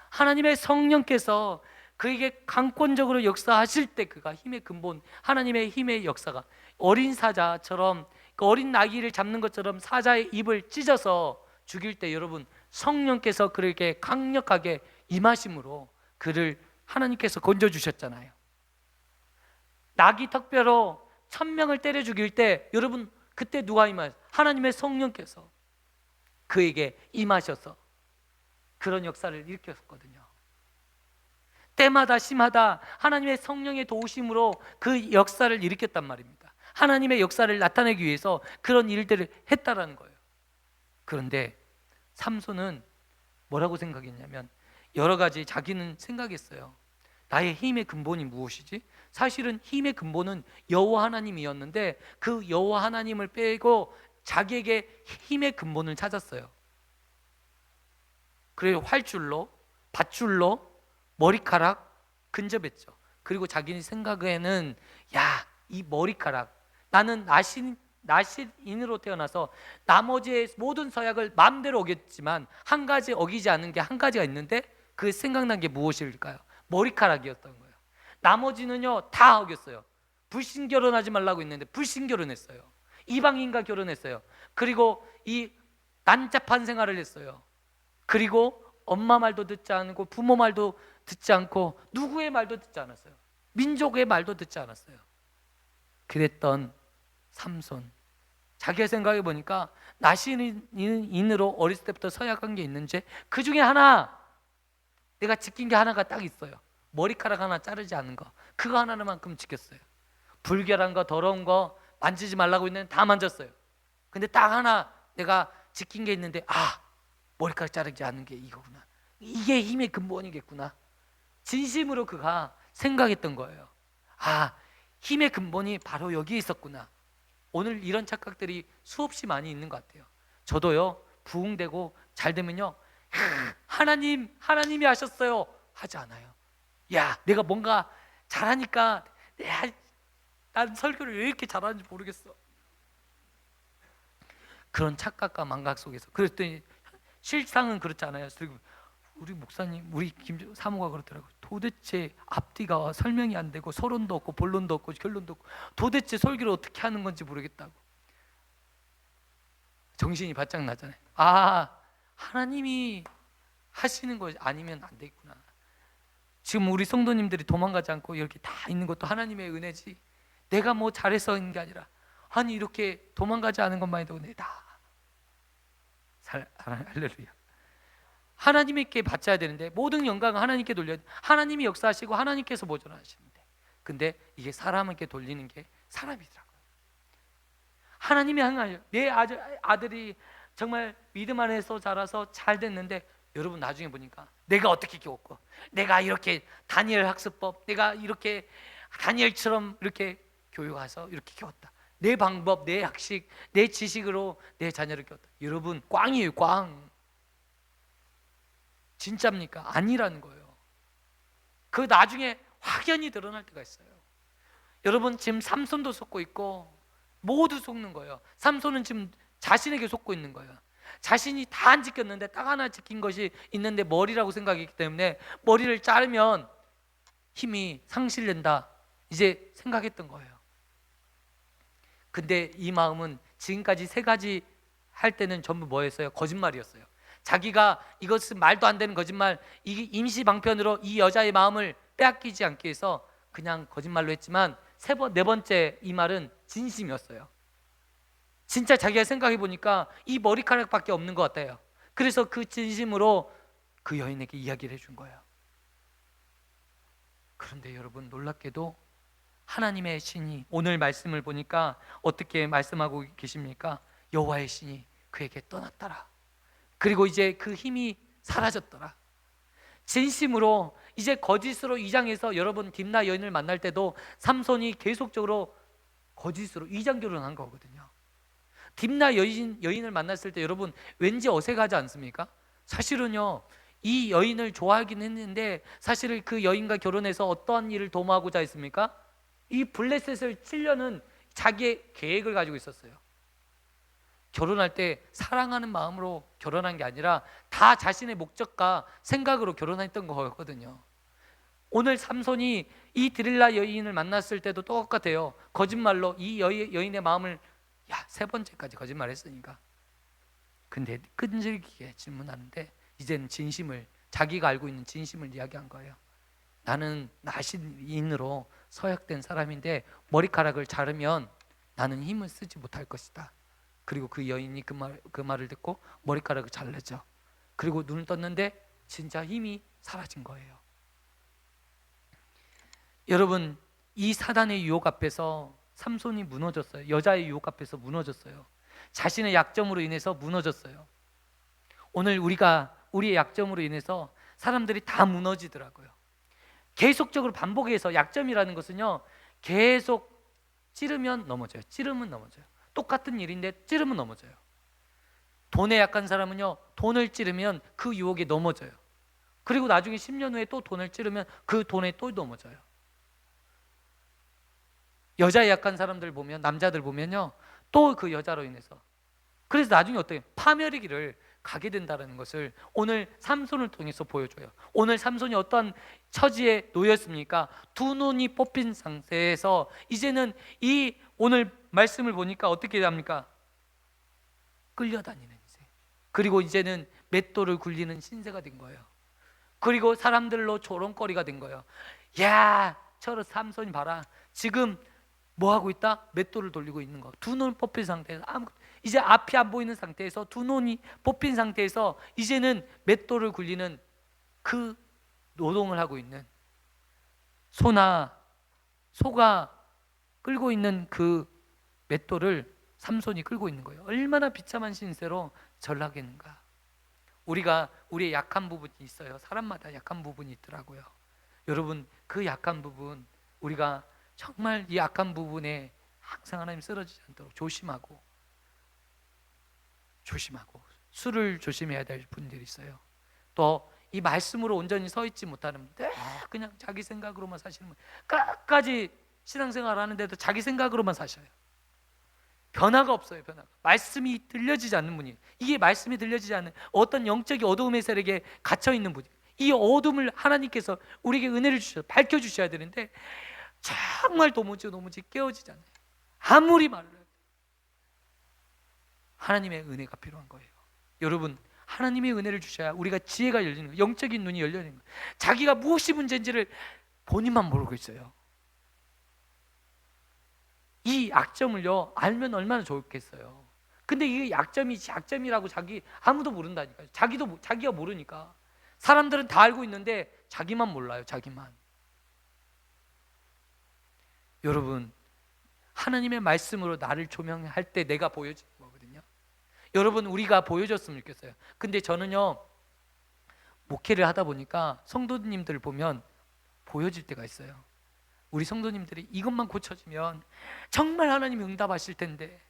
하나님의 성령께서 그에게 강권적으로 역사하실 때 그가 힘의 근본, 하나님의 힘의 역사가 어린 사자처럼, 그 어린 나귀를 잡는 것처럼 사자의 입을 찢어서 죽일 때 여러분, 성령께서 그에게 강력하게 임하심으로 그를 하나님께서 건져주셨잖아요. 나귀 턱뼈로 1000명을 때려 죽일 때 여러분, 그때 누가 임하셨어요? 하나님의 성령께서 그에게 임하셔서 그런 역사를 일으켰거든요. 때마다 심하다 하나님의 성령의 도우심으로 그 역사를 일으켰단 말입니다. 하나님의 역사를 나타내기 위해서 그런 일들을 했다라는 거예요. 그런데 삼손은 뭐라고 생각했냐면, 여러 가지 자기는 생각했어요. 나의 힘의 근본이 무엇이지? 사실은 힘의 근본은 여호와 하나님이었는데 그 여호와 하나님을 빼고 자기에게 힘의 근본을 찾았어요. 그래서 활줄로, 밧줄로 머리카락 근접했죠. 그리고 자기 생각에는, 야, 이 머리카락, 나는 나시인으로 태어나서 나머지의 모든 서약을 마음대로 어겼지만 한 가지 어기지 않은 게 한 가지가 있는데 그 생각난 게 무엇일까요? 머리카락이었던 거예요. 나머지는요 다 어겼어요. 불신 결혼하지 말라고 했는데 불신 결혼했어요. 이방인과 결혼했어요. 그리고 이 난잡한 생활을 했어요. 그리고 엄마 말도 듣지 않고 부모 말도 듣지 않고 누구의 말도 듣지 않았어요. 민족의 말도 듣지 않았어요. 그랬던 삼손, 자기가 생각해 보니까 나시인으로 어렸을 때부터 서약한 게 있는지 그 중에 하나, 내가 지킨 게 하나가 딱 있어요. 머리카락 하나 자르지 않은 거, 그거 하나만큼 지켰어요. 불결한 거, 더러운 거 만지지 말라고 했는데 다 만졌어요. 근데 딱 하나 내가 지킨 게 있는데, 아, 머리카락 자르지 않는 게 이거구나, 이게 힘의 근본이겠구나. 진심으로 그가 생각했던 거예요. 아, 힘의 근본이 바로 여기에 있었구나. 오늘 이런 착각들이 수없이 많이 있는 것 같아요. 저도요, 부흥되고 잘 되면요, 하나님이 하셨어요 하지 않아요. 야, 내가 뭔가 잘하니까, 난 설교를 왜 이렇게 잘하는지 모르겠어. 그런 착각과 망각 속에서, 그랬더니 실상은 그렇지 않아요. 우리 목사님, 우리 김 사모가 그렇더라고요. 도대체 앞뒤가 설명이 안 되고 서론도 없고 본론도 없고 결론도 없고 도대체 설교를 어떻게 하는 건지 모르겠다고. 정신이 바짝 나잖아요. 아, 하나님이 하시는 거 아니면 안 되겠구나. 지금 우리 성도님들이 도망가지 않고 이렇게 다 있는 것도 하나님의 은혜지, 내가 뭐 잘해서 있는 게 아니라, 아니 이렇게 도망가지 않은 것만 해도 은혜다. 할렐루야. 하나님께 바쳐야 되는데 모든 영광은 하나님께 돌려야 돼. 하나님이 역사하시고 하나님께서 보존하시는데, 근데 이게 사람에게 돌리는 게 사람이더라고요. 하나님이 향하여 내 아들이 정말 믿음 안에서 자라서 잘 됐는데, 여러분 나중에 보니까 내가 어떻게 키웠고, 내가 이렇게 다니엘 학습법, 내가 이렇게 다니엘처럼 이렇게 교육해서 이렇게 키웠다, 내 방법, 내 학식, 내 지식으로 내 자녀를 키웠다. 여러분, 꽝이에요, 꽝. 진짜입니까? 아니라는 거예요. 그 나중에 확연히 드러날 때가 있어요. 여러분, 지금 삼손도 속고 있고 모두 속는 거예요. 삼손은 지금 자신에게 속고 있는 거예요. 자신이 다 안 지켰는데 딱 하나 지킨 것이 있는데 머리라고 생각했기 때문에 머리를 자르면 힘이 상실된다 이제 생각했던 거예요. 근데 이 마음은 지금까지 세 가지 할 때는 전부 뭐였어요? 거짓말이었어요. 자기가 이것은 말도 안 되는 거짓말, 이게 임시 방편으로 이 여자의 마음을 빼앗기지 않기 위해서 그냥 거짓말로 했지만 네 번째 이 말은 진심이었어요. 진짜 자기가 생각해 보니까 이 머리카락밖에 없는 것 같아요. 그래서 그 진심으로 그 여인에게 이야기를 해준 거예요. 그런데 여러분, 놀랍게도 하나님의 신이 오늘 말씀을 보니까 어떻게 말씀하고 계십니까? 여호와의 신이 그에게 떠났더라. 그리고 이제 그 힘이 사라졌더라. 진심으로 이제 거짓으로 위장해서, 여러분 딥나 여인을 만날 때도 삼손이 계속적으로 거짓으로 위장 결혼한 거거든요. 딥나 여인을 만났을 때 여러분 왠지 어색하지 않습니까? 사실은요, 이 여인을 좋아하긴 했는데 사실 그 여인과 결혼해서 어떠한 일을 도모하고자 했습니까? 이 블레셋을 치려는 자기의 계획을 가지고 있었어요. 결혼할 때 사랑하는 마음으로 결혼한 게 아니라 다 자신의 목적과 생각으로 결혼했던 거였거든요. 오늘 삼손이 이 드릴라 여인을 만났을 때도 똑같아요. 거짓말로 이 여인의 마음을, 세 번째까지 거짓말했으니까. 근데 끈질기게 질문하는데 이제는 진심을, 자기가 알고 있는 진심을 이야기한 거예요. 나는 나신인으로 서약된 사람인데 머리카락을 자르면 나는 힘을 쓰지 못할 것이다. 그리고 그 여인이 그 말을 듣고 머리카락을 잘랐죠. 그리고 눈을 떴는데 진짜 힘이 사라진 거예요. 여러분, 이 사단의 유혹 앞에서 삼손이 무너졌어요. 여자의 유혹 앞에서 무너졌어요. 자신의 약점으로 인해서 무너졌어요. 오늘 우리의 약점으로 인해서 사람들이 다 무너지더라고요. 계속적으로 반복해서, 약점이라는 것은요, 계속 찌르면 넘어져요. 찌르면 넘어져요. 똑같은 일인데 찌르면 넘어져요. 돈에 약한 사람은요, 돈을 찌르면 그 유혹에 넘어져요. 그리고 나중에 10년 후에 또 돈을 찌르면 그 돈에 또 넘어져요. 여자에 약한 사람들 보면, 남자들 보면요, 또 그 여자로 인해서, 그래서 나중에 어떻게 파멸의 길을 가게 된다는 것을 오늘 삼손을 통해서 보여줘요. 오늘 삼손이 어떤 처지에 놓였습니까? 두 눈이 뽑힌 상태에서 이제는 이 오늘 말씀을 보니까 어떻게 합니까? 끌려다니는 인생. 그리고 이제는 맷돌을 굴리는 신세가 된 거예요. 그리고 사람들로 조롱거리가 된 거예요. 야, 저 삼손이 봐라, 지금 뭐 하고 있다? 맷돌을 돌리고 있는 거. 두 눈 뽑힌 상태에서 이제 앞이 안 보이는 상태에서, 두 눈이 뽑힌 상태에서 이제는 맷돌을 굴리는 그 노동을 하고 있는, 소가 끌고 있는 그 맷돌을 삼손이 끌고 있는 거예요. 얼마나 비참한 신세로 전락했는가. 우리의 약한 부분이 있어요. 사람마다 약한 부분이 있더라고요. 여러분, 그 약한 부분, 우리가 정말 이 약한 부분에 항상 하나님 쓰러지지 않도록 조심하고 술을 조심해야 될 분들이 있어요. 또 이 말씀으로 온전히 서 있지 못하는 분들, 그냥 자기 생각으로만 사시는 분, 끝까지 신앙생활 하는데도 자기 생각으로만 사셔요. 변화가 없어요. 말씀이 들려지지 않는 분이, 이게 말씀이 들려지지 않는 어떤 영적인 어두움의 세력에 갇혀 있는 분이, 이 어둠을 하나님께서 우리에게 은혜를 주셔서 밝혀주셔야 되는데 정말 도무지 깨어지지 않아요. 아무리 말을 해도. 하나님의 은혜가 필요한 거예요. 여러분, 하나님의 은혜를 주셔야 우리가 지혜가 열리는 거예요. 영적인 눈이 열리는 거예요. 자기가 무엇이 문제인지를 본인만 모르고 있어요. 이 약점을요, 알면 얼마나 좋겠어요. 근데 이게 약점이라고 아무도 모른다니까요. 자기가 모르니까. 사람들은 다 알고 있는데 자기만 몰라요. 자기만. 여러분, 하나님의 말씀으로 나를 조명할 때 내가 보여지는 거거든요. 여러분, 우리가 보여줬으면 좋겠어요. 근데 저는요, 목회를 하다 보니까 성도님들 보면 보여질 때가 있어요. 우리 성도님들이 이것만 고쳐지면 정말 하나님이 응답하실 텐데,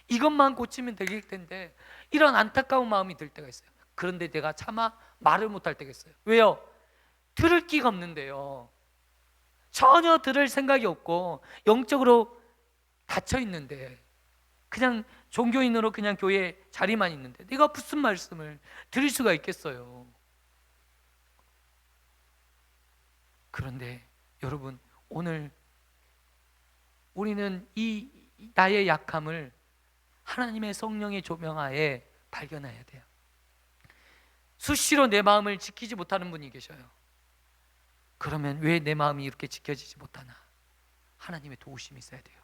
이것만 고치면 될 텐데, 이런 안타까운 마음이 들 때가 있어요. 그런데 내가 차마 말을 못할 때가 있어요. 왜요? 들을 기가 없는데요. 전혀 들을 생각이 없고 영적으로 닫혀 있는데 그냥 종교인으로 그냥 교회 자리만 있는데 내가 무슨 말씀을 드릴 수가 있겠어요. 그런데 여러분, 오늘 우리는 이 나의 약함을 하나님의 성령의 조명하에 발견해야 돼요. 수시로 내 마음을 지키지 못하는 분이 계셔요. 그러면 왜 내 마음이 이렇게 지켜지지 못하나? 하나님의 도우심이 있어야 돼요.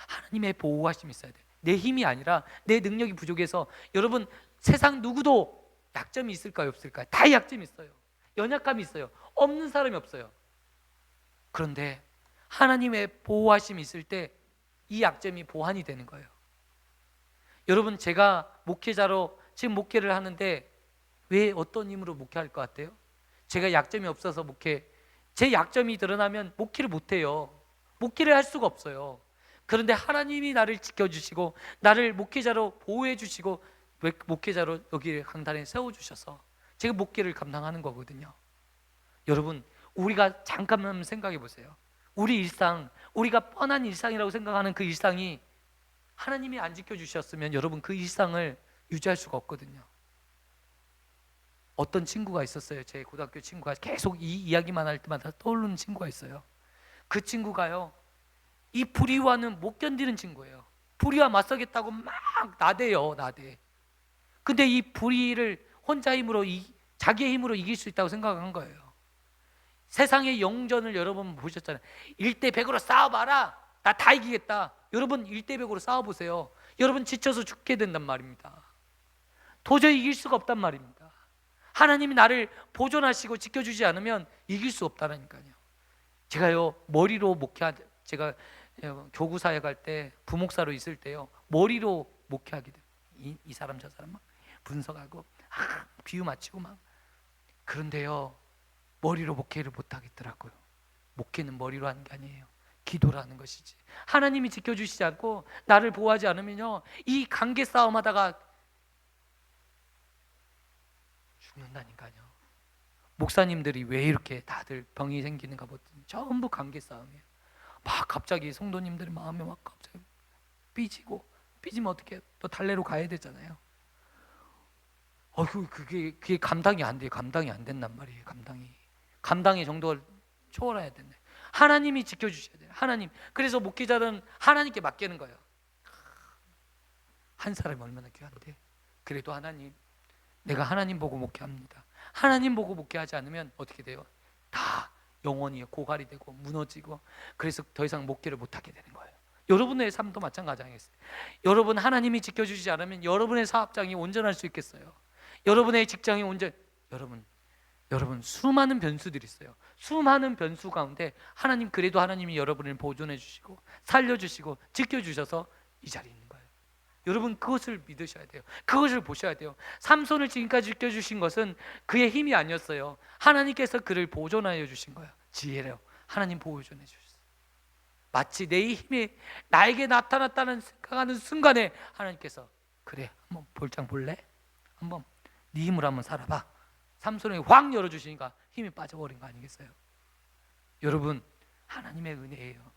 하나님의 보호하심이 있어야 돼요. 내 힘이 아니라 내 능력이 부족해서. 여러분, 세상 누구도 약점이 있을까요, 없을까요? 다 약점이 있어요. 연약함이 있어요. 없는 사람이 없어요. 그런데 하나님의 보호하심이 있을 때 이 약점이 보완이 되는 거예요. 여러분, 제가 목회자로 지금 목회를 하는데 왜 어떤 힘으로 목회할 것 같아요? 제가 약점이 없어서 제 약점이 드러나면 목회를 못해요. 목회를 할 수가 없어요. 그런데 하나님이 나를 지켜주시고 나를 목회자로 보호해 주시고 목회자로 여기 강단에 세워주셔서 제가 목회를 감당하는 거거든요. 여러분, 우리가 잠깐만 생각해 보세요. 우리 일상, 우리가 뻔한 일상이라고 생각하는 그 일상이 하나님이 안 지켜주셨으면 여러분, 그 일상을 유지할 수가 없거든요. 어떤 친구가 있었어요. 제 고등학교 친구가 계속 이 이야기만 할 때마다 떠오르는 친구가 있어요. 그 친구가요, 이 불의와는 못 견디는 친구예요. 불의와 맞서겠다고 막 나대요, 나대. 근데 이 불의를 혼자 힘으로 자기의 힘으로 이길 수 있다고 생각한 거예요. 세상의 영전을 여러분 보셨잖아요. 1대 100으로 싸워봐라. 나 다 이기겠다. 여러분 1대 100으로 싸워보세요. 여러분 지쳐서 죽게 된단 말입니다. 도저히 이길 수가 없단 말입니다. 하나님이 나를 보존하시고 지켜주지 않으면 이길 수 없다니까요. 제가요, 머리로 제가 교구 사역할 때 부목사로 있을 때요, 머리로 목회하게 돼요. 이 사람 저 사람 막 분석하고 비유 맞추고 막. 그런데요, 머리로 목회를 못 하겠더라고요. 목회는 머리로 하는 게 아니에요. 기도를 하는 것이지. 하나님이 지켜주시지 않고 나를 보호하지 않으면요, 이 관계 싸움하다가 죽는다니까요. 목사님들이 왜 이렇게 다들 병이 생기는가 보더니 전부 관계 싸움이에요. 막 갑자기 성도님들 마음에 막 갑자기 삐지면 어떻게 또 달래로 가야 되잖아요. 그게 감당이 안 돼요. 감당이 안 된단 말이에요. 감당의 정도를 초월해야 된다. 하나님이 지켜주셔야 돼요. 하나님. 그래서 목회자는 하나님께 맡기는 거예요. 한 사람이 얼마나 귀한데. 그래도 하나님, 내가 하나님 보고 목회합니다. 하나님 보고 목회하지 않으면 어떻게 돼요? 다 영원히 고갈이 되고 무너지고, 그래서 더 이상 목회를 못하게 되는 거예요. 여러분의 삶도 마찬가지 아니겠어요? 여러분, 하나님이 지켜주시지 않으면 여러분의 사업장이 온전할 수 있겠어요? 여러분의 직장이 여러분 수많은 변수들이 있어요. 수많은 변수 가운데 하나님이 여러분을 보존해 주시고 살려주시고 지켜주셔서 이 자리에 있는 거예요. 여러분, 그것을 믿으셔야 돼요. 그것을 보셔야 돼요. 삼손을 지금까지 지켜주신 것은 그의 힘이 아니었어요. 하나님께서 그를 보존하여 주신 거예요. 지혜로 하나님 보존해 주셨어요. 마치 내 힘이 나에게 나타났다는 생각하는 순간에 하나님께서, 그래, 한번 볼장 볼래? 한번 네 힘으로 한번 살아봐. 삼손에게 확 열어주시니까 힘이 빠져버린 거 아니겠어요? 여러분, 하나님의 은혜예요.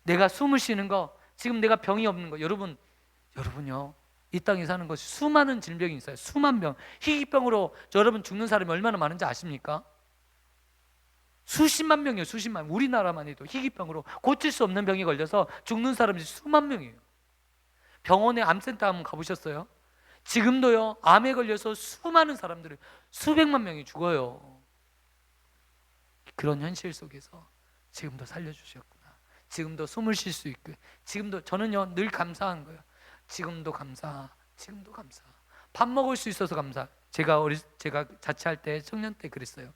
내가 숨을 쉬는 거, 지금 내가 병이 없는 거, 여러분요, 이 땅에 사는 것이 수많은 질병이 있어요. 수만 병. 희귀병으로 여러분 죽는 사람이 얼마나 많은지 아십니까? 수십만 명이에요. 수십만. 우리나라만 해도 희귀병으로 고칠 수 없는 병이 걸려서 죽는 사람이 수만 명이에요. 병원에 암센터 한번 가보셨어요? 지금도요, 암에 걸려서 수많은 사람들이, 수백만 명이 죽어요. 그런 현실 속에서 지금도 살려주셨구나. 지금도 숨을 쉴 수 있고, 지금도 저는요 늘 감사한 거예요. 지금도 감사. 밥 먹을 수 있어서 감사. 제가 자취할 때, 청년 때 그랬어요.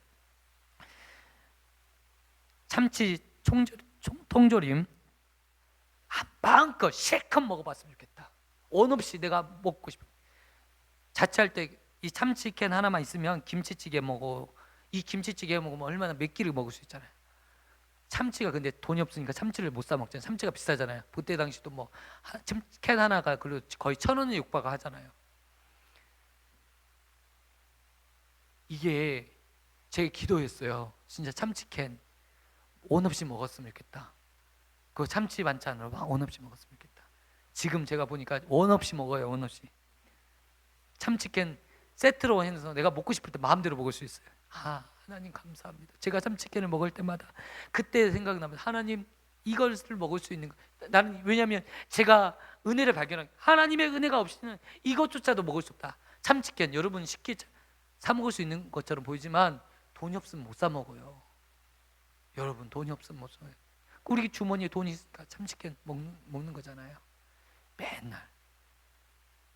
참치 통조림 마음껏 실컷 먹어봤으면 좋겠다. 원 없이 내가 먹고 싶어. 자취할 때 이 참치캔 하나만 있으면 김치찌개 먹고, 이 김치찌개 먹으면 얼마나 몇 끼를 먹을 수 있잖아요. 참치가 근데 돈이 없으니까 참치를 못 사 먹잖아요. 참치가 비싸잖아요. 그때 당시도 뭐 캔 하나가 거의 1,000원에 육박하잖아요. 이게 제 기도였어요. 진짜 참치캔 원 없이 먹었으면 좋겠다. 그 참치 반찬으로 막 원 없이 먹었으면 좋겠다. 지금 제가 보니까 원 없이 먹어요. 원 없이. 참치캔 세트로 해서 내가 먹고 싶을 때 마음대로 먹을 수 있어요. 하나님 감사합니다. 제가 참치캔을 먹을 때마다 그때 생각나면 하나님 이것을 먹을 수 있는 거. 나는 왜냐하면 제가 은혜를 발견한 하나님의 은혜가 없이는 이것조차도 먹을 수 없다. 참치캔 여러분 쉽게 사 먹을 수 있는 것처럼 보이지만 돈이 없으면 못 사 먹어요. 여러분 돈이 없으면 못 사요. 우리 주머니에 돈이 있으니까 참치캔 먹는 거잖아요. 맨날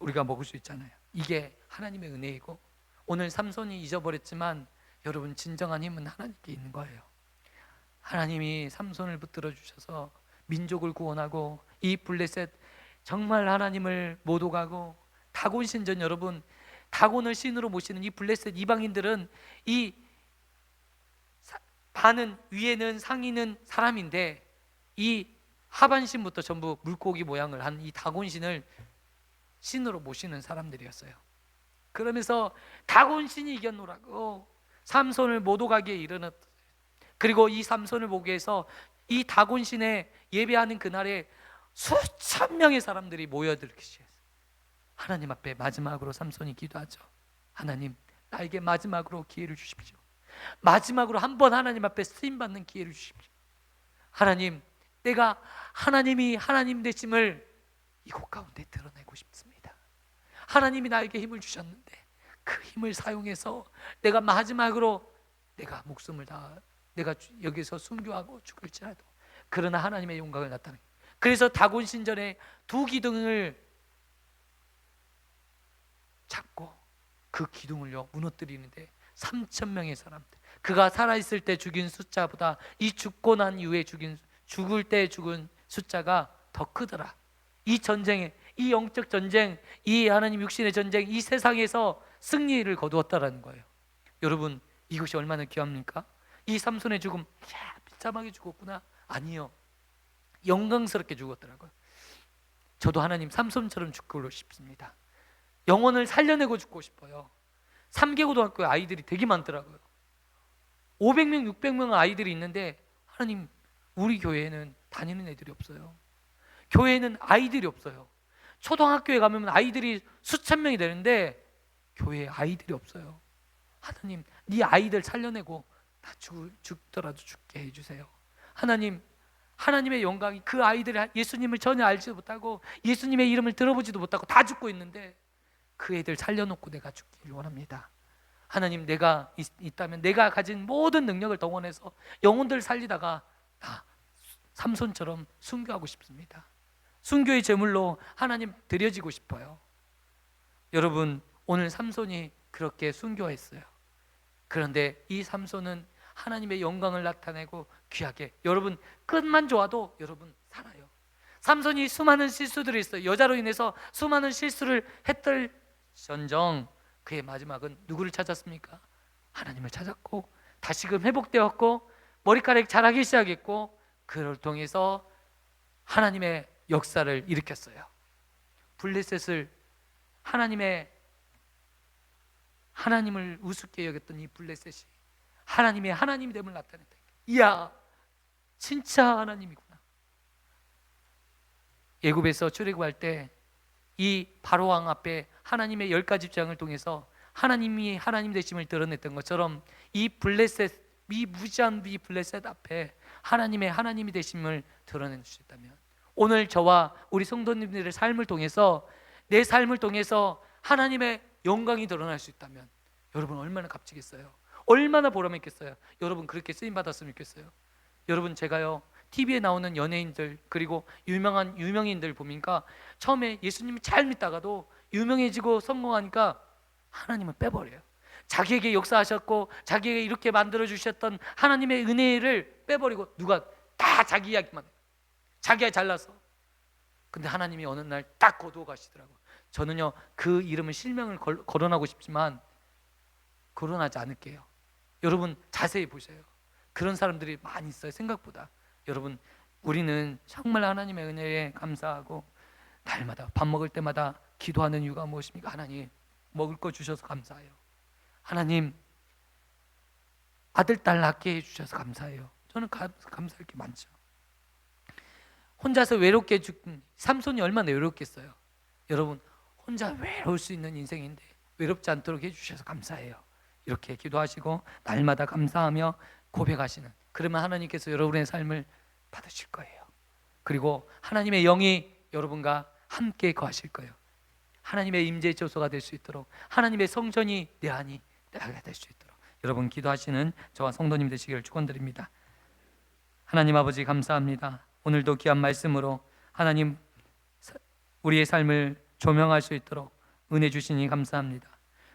우리가 먹을 수 있잖아요. 이게 하나님의 은혜이고 오늘 삼손이 잊어버렸지만 여러분 진정한 힘은 하나님께 있는 거예요. 하나님이 삼손을 붙들어 주셔서 민족을 구원하고 이 블레셋 정말 하나님을 못 오가고 다곤 신전 여러분 다곤을 신으로 모시는 이 블레셋 이방인들은 이 반은 위에는 상의는 사람인데 이 하반신부터 전부 물고기 모양을 한 이 다곤신을 신으로 모시는 사람들이었어요. 그러면서 다곤신이 이겼노라고 삼손을 못 오가게 이르렀어요. 그리고 이 삼손을 보기 위해서 이 다곤신에 예배하는 그날에 수천 명의 사람들이 모여들기 시작했어요. 하나님 앞에 마지막으로 삼손이 기도하죠. 하나님 나에게 마지막으로 기회를 주십시오. 마지막으로 한번 하나님 앞에 쓰임받는 기회를 주십시오. 하나님 내가 하나님이 하나님 되심을 이곳 가운데 드러내고 싶습니다. 하나님이 나에게 힘을 주셨는데 그 힘을 사용해서 내가 마지막으로 내가 목숨을 다 내가 여기서 순교하고 죽을지라도 그러나 하나님의 영광을 나타내. 그래서 다곤 신전에 두 기둥을 잡고 그 기둥을요 무너뜨리는데 3,000명의 사람들 그가 살아있을 때 죽인 숫자보다 이 죽고 난 이후에 죽을 때 죽은 숫자가 더 크더라. 이 전쟁에 이 영적 전쟁 이 하나님 육신의 전쟁 이 세상에서 승리를 거두었다라는 거예요. 여러분 이것이 얼마나 귀합니까? 이 삼손의 죽음 비참하게 죽었구나. 아니요 영광스럽게 죽었더라고요. 저도 하나님 삼손처럼 죽고 싶습니다. 영혼을 살려내고 죽고 싶어요. 3개 고등학교에 아이들이 되게 많더라고요. 500명 600명 아이들이 있는데 하나님 우리 교회에는 다니는 애들이 없어요. 교회에는 아이들이 없어요. 초등학교에 가면 아이들이 수천 명이 되는데 교회에 아이들이 없어요. 하나님 네 아이들 살려내고 나 죽더라도 죽게 해주세요. 하나님 하나님의 영광이 그 아이들이 예수님을 전혀 알지도 못하고 예수님의 이름을 들어보지도 못하고 다 죽고 있는데 그 애들 살려놓고 내가 죽기를 원합니다. 하나님 내가 있다면 내가 가진 모든 능력을 동원해서 영혼들 살리다가 나 삼손처럼 순교하고 싶습니다. 순교의 제물로 하나님 드려지고 싶어요. 여러분 오늘 삼손이 그렇게 순교했어요. 그런데 이 삼손은 하나님의 영광을 나타내고 귀하게 여러분 끝만 좋아도 여러분 살아요. 삼손이 수많은 실수들이 있어요. 여자로 인해서 수많은 실수를 했던전정 그의 마지막은 누구를 찾았습니까? 하나님을 찾았고 다시금 회복되었고 머리카락이 자라기 시작했고 그를 통해서 하나님의 역사를 일으켰어요. 블레셋을 하나님을 우습게 여겼던 이 블레셋이 하나님의 하나님됨을 나타냈다. 이야 진짜 하나님이구나. 애굽에서 출애굽할 때 이 바로왕 앞에 하나님의 10가지 재앙을 통해서 하나님이 하나님 되심을 드러냈던 것처럼 이 블레셋 이 무지한 이 블레셋 앞에 하나님의 하나님이 되심을 드러낼 수 있다면 오늘 저와 우리 성도님들의 삶을 통해서 내 삶을 통해서 하나님의 영광이 드러날 수 있다면 여러분 얼마나 값지겠어요? 얼마나 보람 있겠어요? 여러분 그렇게 쓰임 받았으면 좋겠어요. 여러분 제가요 TV에 나오는 연예인들 그리고 유명인들 보니까 처음에 예수님을 잘 믿다가도 유명해지고 성공하니까 하나님을 빼버려요. 자기에게 역사하셨고 자기에게 이렇게 만들어주셨던 하나님의 은혜를 빼버리고 누가 다 자기 이야기만 해요. 자기가 잘나서. 근데 하나님이 어느 날 딱 거두어 가시더라고요. 저는요 그 이름을 실명을 거론하고 싶지만 거론하지 않을게요. 여러분 자세히 보세요. 그런 사람들이 많이 있어요. 생각보다. 여러분 우리는 정말 하나님의 은혜에 감사하고 날마다 밥 먹을 때마다 기도하는 이유가 무엇입니까? 하나님 먹을 거 주셔서 감사해요. 하나님 아들 딸 낳게 해주셔서 감사해요. 저는 감사할 게 많죠. 혼자서 외롭게 죽 삼손이 얼마나 외롭겠어요. 여러분, 혼자 외로울 수 있는 인생인데 외롭지 않도록 해주셔서 감사해요. 이렇게 기도하시고 날마다 감사하며 고백하시는, 그러면 하나님께서 여러분의 삶을 받으실 거예요. 그리고 하나님의 영이 여러분과 함께 거하실 거예요. 하나님의 임재의 조소가 될 수 있도록, 하나님의 성전이 내 안이 내가 될 수 있도록 여러분 기도하시는 저와 성도님 되시기를 축원드립니다. 하나님 아버지 감사합니다. 오늘도 귀한 말씀으로 하나님 우리의 삶을 조명할 수 있도록 은혜 주시니 감사합니다.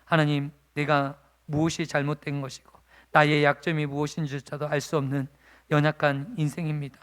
하나님, 내가 무엇이 잘못된 것이고 나의 약점이 무엇인지조차도 알 수 없는 연약한 인생입니다.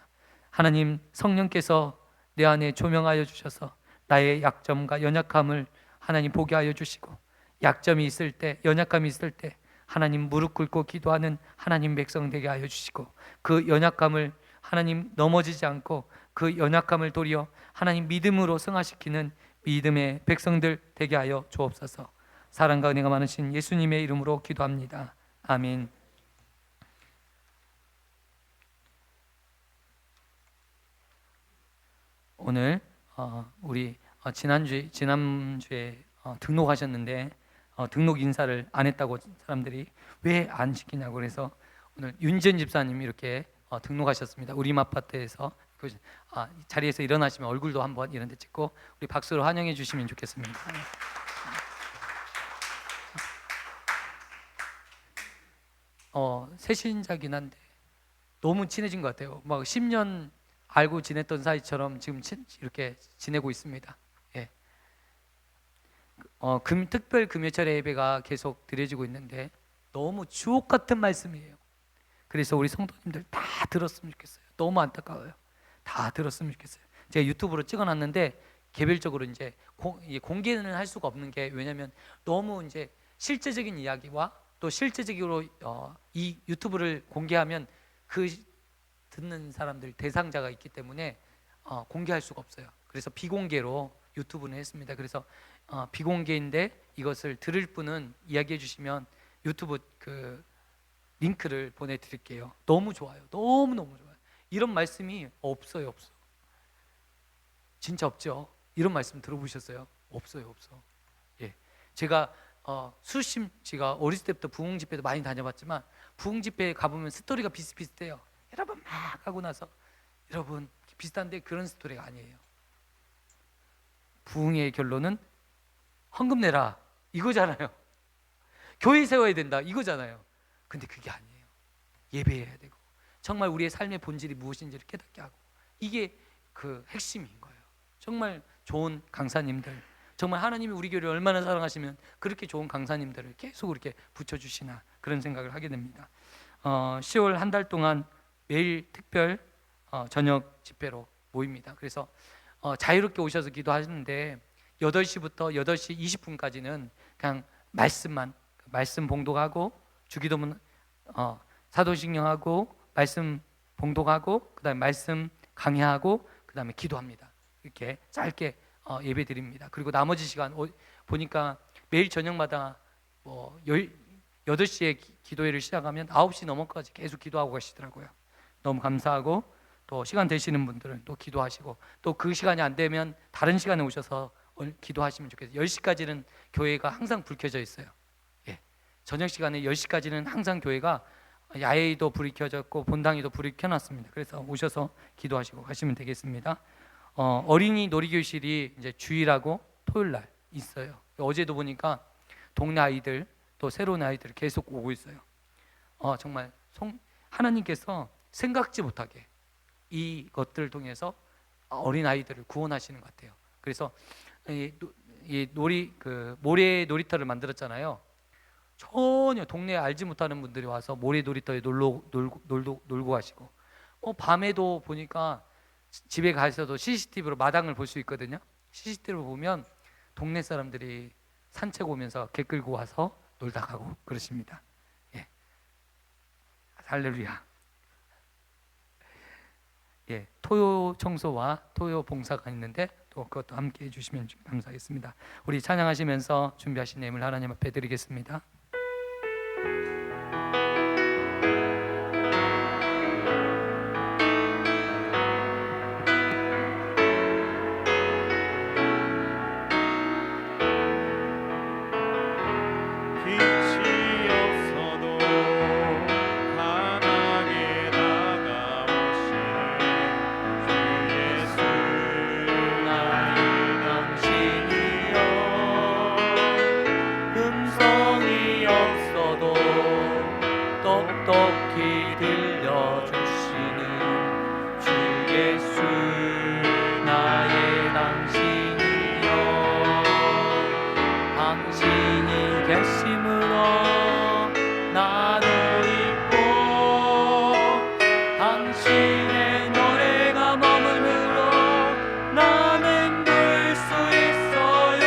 하나님, 성령께서 내 안에 조명하여 주셔서 나의 약점과 연약함을 하나님 보게 하여 주시고, 약점이 있을 때, 연약감이 있을 때 하나님 무릎 꿇고 기도하는 하나님 백성 되게 하여 주시고, 그 연약감을 하나님 넘어지지 않고 그 연약감을 도리어 하나님 믿음으로 승화시키는 믿음의 백성들 되게 하여 주옵소서. 사랑과 은혜가 많으신 예수님의 이름으로 기도합니다. 아멘. 오늘 우리 지난주에 등록하셨는데 등록 인사를 안 했다고 사람들이 왜 안 시키냐고 그래서 오늘 윤전 집사님이 이렇게 등록하셨습니다. 우리 아파트에서 자리에서 일어나시면 얼굴도 한번 이런 데 찍고 우리 박수로 환영해 주시면 좋겠습니다. 새신자긴 한데 너무 친해진 것 같아요. 막 10년 알고 지냈던 사이처럼 지금 이렇게 지내고 있습니다. 예. 특별 금요철 예배가 계속 드려지고 있는데 너무 주옥 같은 말씀이에요. 그래서 우리 성도님들 다 들었으면 좋겠어요. 너무 안타까워요. 다 들었으면 좋겠어요. 제가 유튜브로 찍어놨는데 개별적으로 이제 공개는 할 수가 없는 게, 왜냐하면 너무 이제 실제적인 이야기와 또 실제적으로 이 유튜브를 공개하면 그 듣는 사람들 대상자가 있기 때문에 공개할 수가 없어요. 그래서 비공개로 유튜브는 했습니다. 그래서 비공개인데 이것을 들을 분은 이야기해 주시면 유튜브 그 링크를 보내드릴게요. 너무 좋아요. 너무너무 좋아요. 이런 말씀이 없어요. 없어. 진짜 없죠. 이런 말씀 들어보셨어요? 없어요. 없어. 예, 제가 제가 어렸을 때부터 부흥 집회도 많이 다녀봤지만 부흥 집회에 가보면 스토리가 비슷비슷해요. 여러분 막 하고 나서 여러분 비슷한데 그런 스토리가 아니에요. 부흥의 결론은 헌금 내라 이거잖아요. 교회 세워야 된다 이거잖아요. 근데 그게 아니에요. 예배해야 되고 정말 우리의 삶의 본질이 무엇인지를 깨닫게 하고, 이게 그 핵심인 거예요. 정말 좋은 강사님들, 정말 하나님이 우리 교회를 얼마나 사랑하시면 그렇게 좋은 강사님들을 계속 이렇게 붙여주시나 그런 생각을 하게 됩니다. 10월 한 달 동안 매일 특별 저녁 집회로 모입니다. 그래서 자유롭게 오셔서 기도하시는데 8시부터 8시 20분까지는 그냥 말씀 봉독하고 주기도문 사도신경하고 말씀 봉독하고 그다음에 말씀 강해하고 그다음에 기도합니다. 이렇게 짧게 예배 드립니다. 그리고 나머지 시간 보니까 매일 저녁마다 8시에 기도회를 시작하면 9시 넘어까지 계속 기도하고 가시더라고요. 너무 감사하고, 또 시간 되시는 분들은 또 기도하시고, 또 그 시간이 안 되면 다른 시간에 오셔서 기도하시면 좋겠어요. 10시까지는 교회가 항상 불 켜져 있어요. 예. 저녁 시간에 10시까지는 항상 교회가 야외도 불이 켜졌고 본당에도 불이 켜놨습니다. 그래서 오셔서 기도하시고 가시면 되겠습니다. 어린이 놀이교실이 이제 주일하고 토요일 날 있어요. 어제도 보니까 동네 아이들 또 새로운 아이들 계속 오고 있어요. 정말 하나님께서 생각지 못하게 이것들을 통해서 어린 아이들을 구원하시는 것 같아요. 그래서 모래 놀이터를 만들었잖아요. 전혀 동네에 알지 못하는 분들이 와서 모래 놀이터에 놀고 가시고, 밤에도 보니까 집에 가서도 CCTV로 마당을 볼 수 있거든요. CCTV로 보면 동네 사람들이 산책 오면서 개 끌고 와서 놀다 가고 그러십니다. 예. 할렐루야. 예, 토요 청소와 토요 봉사가 있는데 또 그것도 함께 해주시면 감사하겠습니다. 우리 찬양하시면서 준비하신 예물 하나님 앞에 드리겠습니다. 당신이 계심으로 나도 있고 당신의 노래가 머물므로 나는 부를 수 있어요.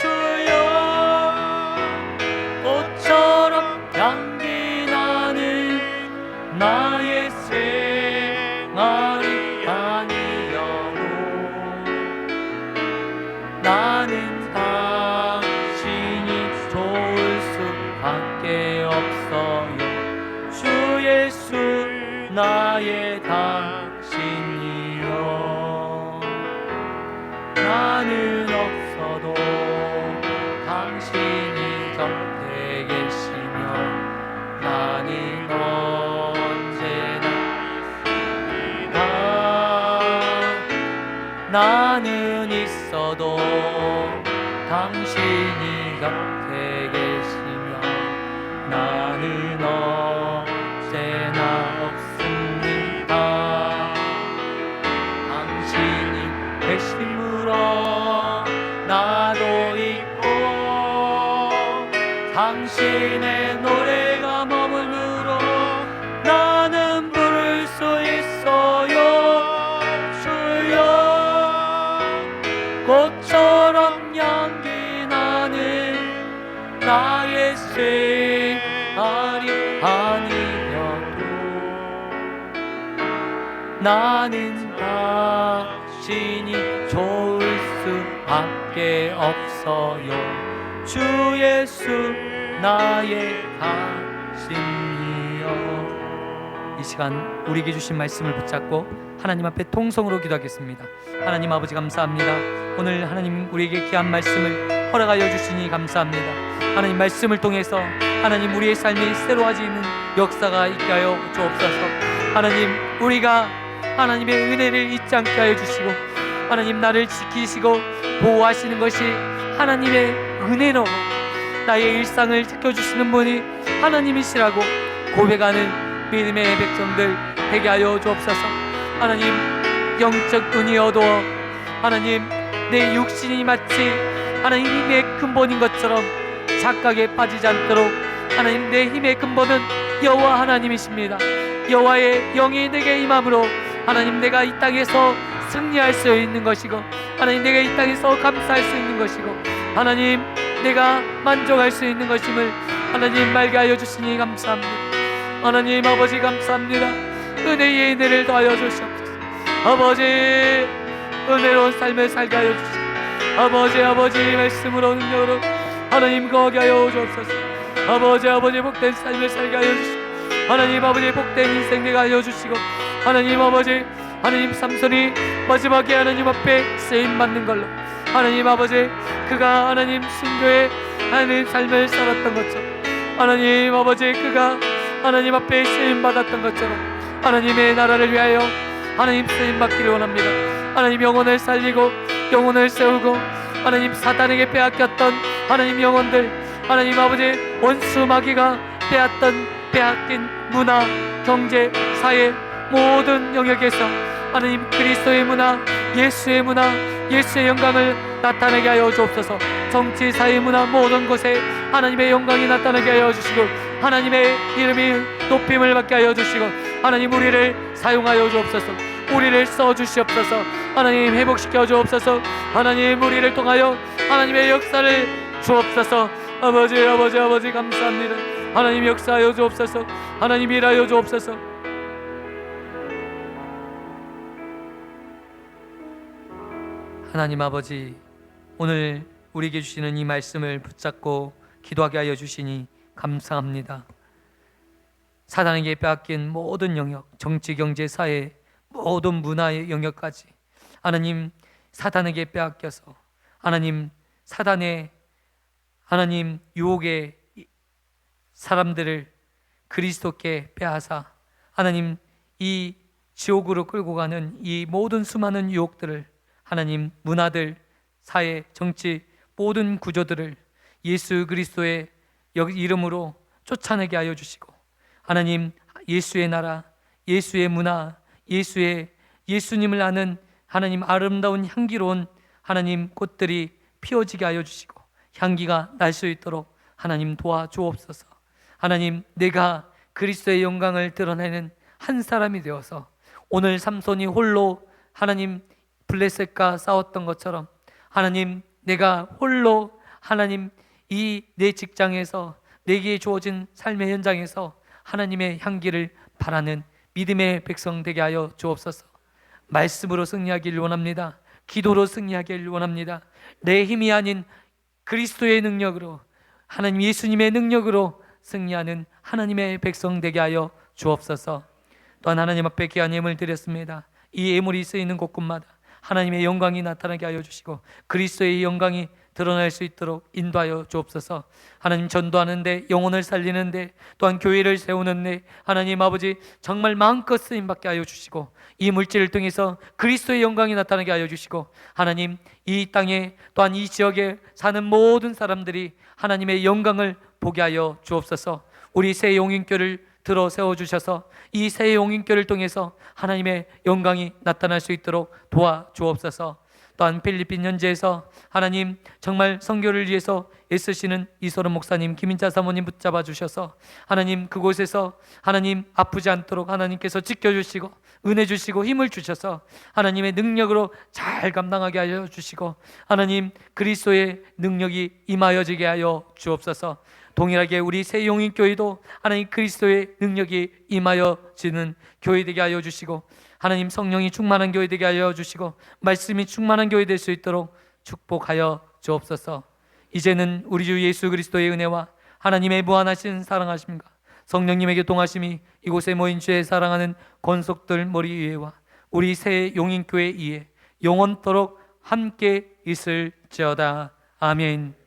주여 꽃처럼 향기 나는 나의 생활이 아니어도 나는 당신이 좋을 수밖에 없어요. 주 예수 나의 당신이요. 나는 없어도 당신이 곁에 계시며 나는 언제나 나는 있어도 당신이 곁에 계시며 나는 언제나 없습니다. 당신이 계심으로 나도 있고 당신의 노래가 머물므로 나는 부를 수 있어요. 꽃처럼 향기 나는 나의 생활이 아니어도 나는 당신이 좋을 수밖에 없어요. 주 예수 나의 당신이요. 이 시간 우리에게 주신 말씀을 붙잡고 하나님 앞에 통성으로 기도하겠습니다. 하나님 아버지 감사합니다. 오늘 하나님 우리에게 귀한 말씀을 허락하여 주시니 감사합니다. 하나님 말씀을 통해서 하나님 우리의 삶이 새로워지는 역사가 있게 하여 주옵소서. 하나님 우리가 하나님의 은혜를 잊지 않게 하여 주시고 하나님 나를 지키시고 보호하시는 것이 하나님의 은혜로 나의 일상을 지켜주시는 분이 하나님이시라고 고백하는 믿음의 백성들 되게 하여 주옵소서. 하나님 영적 눈이 어두워 하나님 내 육신이 마치 하나님 힘의 근본인 것처럼 착각에 빠지지 않도록 하나님 내 힘의 근본은 여호와 하나님이십니다. 여호와의 영이 내게 임함으로 하나님 내가 이 땅에서 승리할 수 있는 것이고 하나님 내가 이 땅에서 감사할 수 있는 것이고 하나님 내가 만족할 수 있는 것임을 하나님 말게 하여 주시니 감사합니다. 하나님 아버지 감사합니다. 은혜의 은혜를 더하여 주시옵소서. 아버지 은혜로운 삶을 살게 하여 주시옵소서. 아버지 말씀으로 능력으로 하나님 거하게 하여 주옵소서. 아버지 복된 삶을 살게 하여 주시고 하나님 아버지 복된 인생 되게 하여 주시고 하나님 아버지 하나님 삼손이 마지막에 하나님 앞에 쓰임받는 걸로 하나님 아버지 그가 하나님 순교의 하나님 삶을 살았던 것처럼 하나님 아버지 그가 하나님 앞에 쓰임받았던 것처럼 하나님의 나라를 위하여 하나님 쓰임받기를 원합니다. 하나님 영혼을 살리고 영혼을 세우고 하나님 사단에게 빼앗겼던 하나님 영혼들 하나님 아버지 원수 마귀가 빼앗긴 문화 경제 사회 모든 영역에서 하나님 그리스도의 문화 예수의 영광을 나타내게 하여 주옵소서. 정치 사회 문화 모든 곳에 하나님의 영광이 나타나게 하여 주시고 하나님의 이름이 높임을 받게 하여 주시고 하나님 우리를 사용하여 주옵소서. 우리를 써주시옵소서. 하나님 회복시켜 주옵소서. 하나님 우리를 통하여 하나님의 역사를 주옵소서. 아버지 감사합니다. 하나님 역사하여 주옵소서. 하나님 일하여 주옵소서. 하나님 아버지 오늘 우리에게 주시는 이 말씀을 붙잡고 기도하게 하여 주시니 감사합니다. 사단에게 빼앗긴 모든 영역 정치 경제 사회 모든 문화의 영역까지 하나님 사단에게 빼앗겨서 하나님 사단의 하나님 유혹의 사람들을 그리스도께 빼앗아 하나님 이 지옥으로 끌고 가는 이 모든 수많은 유혹들을 하나님 문화들 사회 정치 모든 구조들을 예수 그리스도의 이름으로 쫓아내게 하여 주시고 하나님 예수의 나라 예수의 문화 예수님을 아는 하나님 아름다운 향기로운 하나님 꽃들이 피어지게 하여 주시고 향기가 날 수 있도록 하나님 도와주옵소서. 하나님, 내가 그리스도의 영광을 드러내는 한 사람이 되어서 오늘 삼손이 홀로 하나님 블레셋과 싸웠던 것처럼 하나님, 내가 홀로 하나님 이 내 직장에서 내게 주어진 삶의 현장에서 하나님의 향기를 바라는 믿음의 백성 되게 하여 주옵소서. 말씀으로 승리하기를 원합니다. 기도로 승리하기를 원합니다. 내 힘이 아닌 그리스도의 능력으로, 하나님 예수님의 능력으로 승리하는 하나님의 백성 되게 하여 주옵소서. 또한 하나님 앞에 귀한 예물을 드렸습니다. 이 예물이 쓰이는 곳곳마다 하나님의 영광이 나타나게 하여 주시고 그리스도의 영광이 드러날 수 있도록 인도하여 주옵소서. 하나님, 전도하는데, 영혼을 살리는데, 또한 교회를 세우는데 하나님 아버지 정말 마음껏 쓰임받게 하여 주시고 이 물질을 통해서 그리스도의 영광이 나타나게 하여 주시고 하나님, 이 땅에 또한 이 지역에 사는 모든 사람들이 하나님의 영광을 보게 하여 주옵소서. 우리 새 용인교를 들어 세워주셔서 이 새 용인교를 통해서 하나님의 영광이 나타날 수 있도록 도와주옵소서. 또한 필리핀 현지에서 하나님 정말 선교를 위해서 애쓰시는 이소름 목사님, 김인자 사모님 붙잡아 주셔서 하나님 그곳에서 하나님 아프지 않도록 하나님께서 지켜주시고 은혜 주시고 힘을 주셔서 하나님의 능력으로 잘 감당하게 하여 주시고 하나님 그리스도의 능력이 임하여지게 하여 주옵소서. 동일하게 우리 새 용인교회도 하나님 그리스도의 능력이 임하여지는 교회 되게 하여 주시고 하나님 성령이 충만한 교회 되게 하여 주시고 말씀이 충만한 교회 될 수 있도록 축복하여 주옵소서. 이제는 우리 주 예수 그리스도의 은혜와 하나님의 무한하신 사랑하심과 성령님의 교통하심이 이곳에 모인 주의 사랑하는 권속들 머리 위에와 우리 새 용인교회 위에 영원토록 함께 있을지어다. 아멘.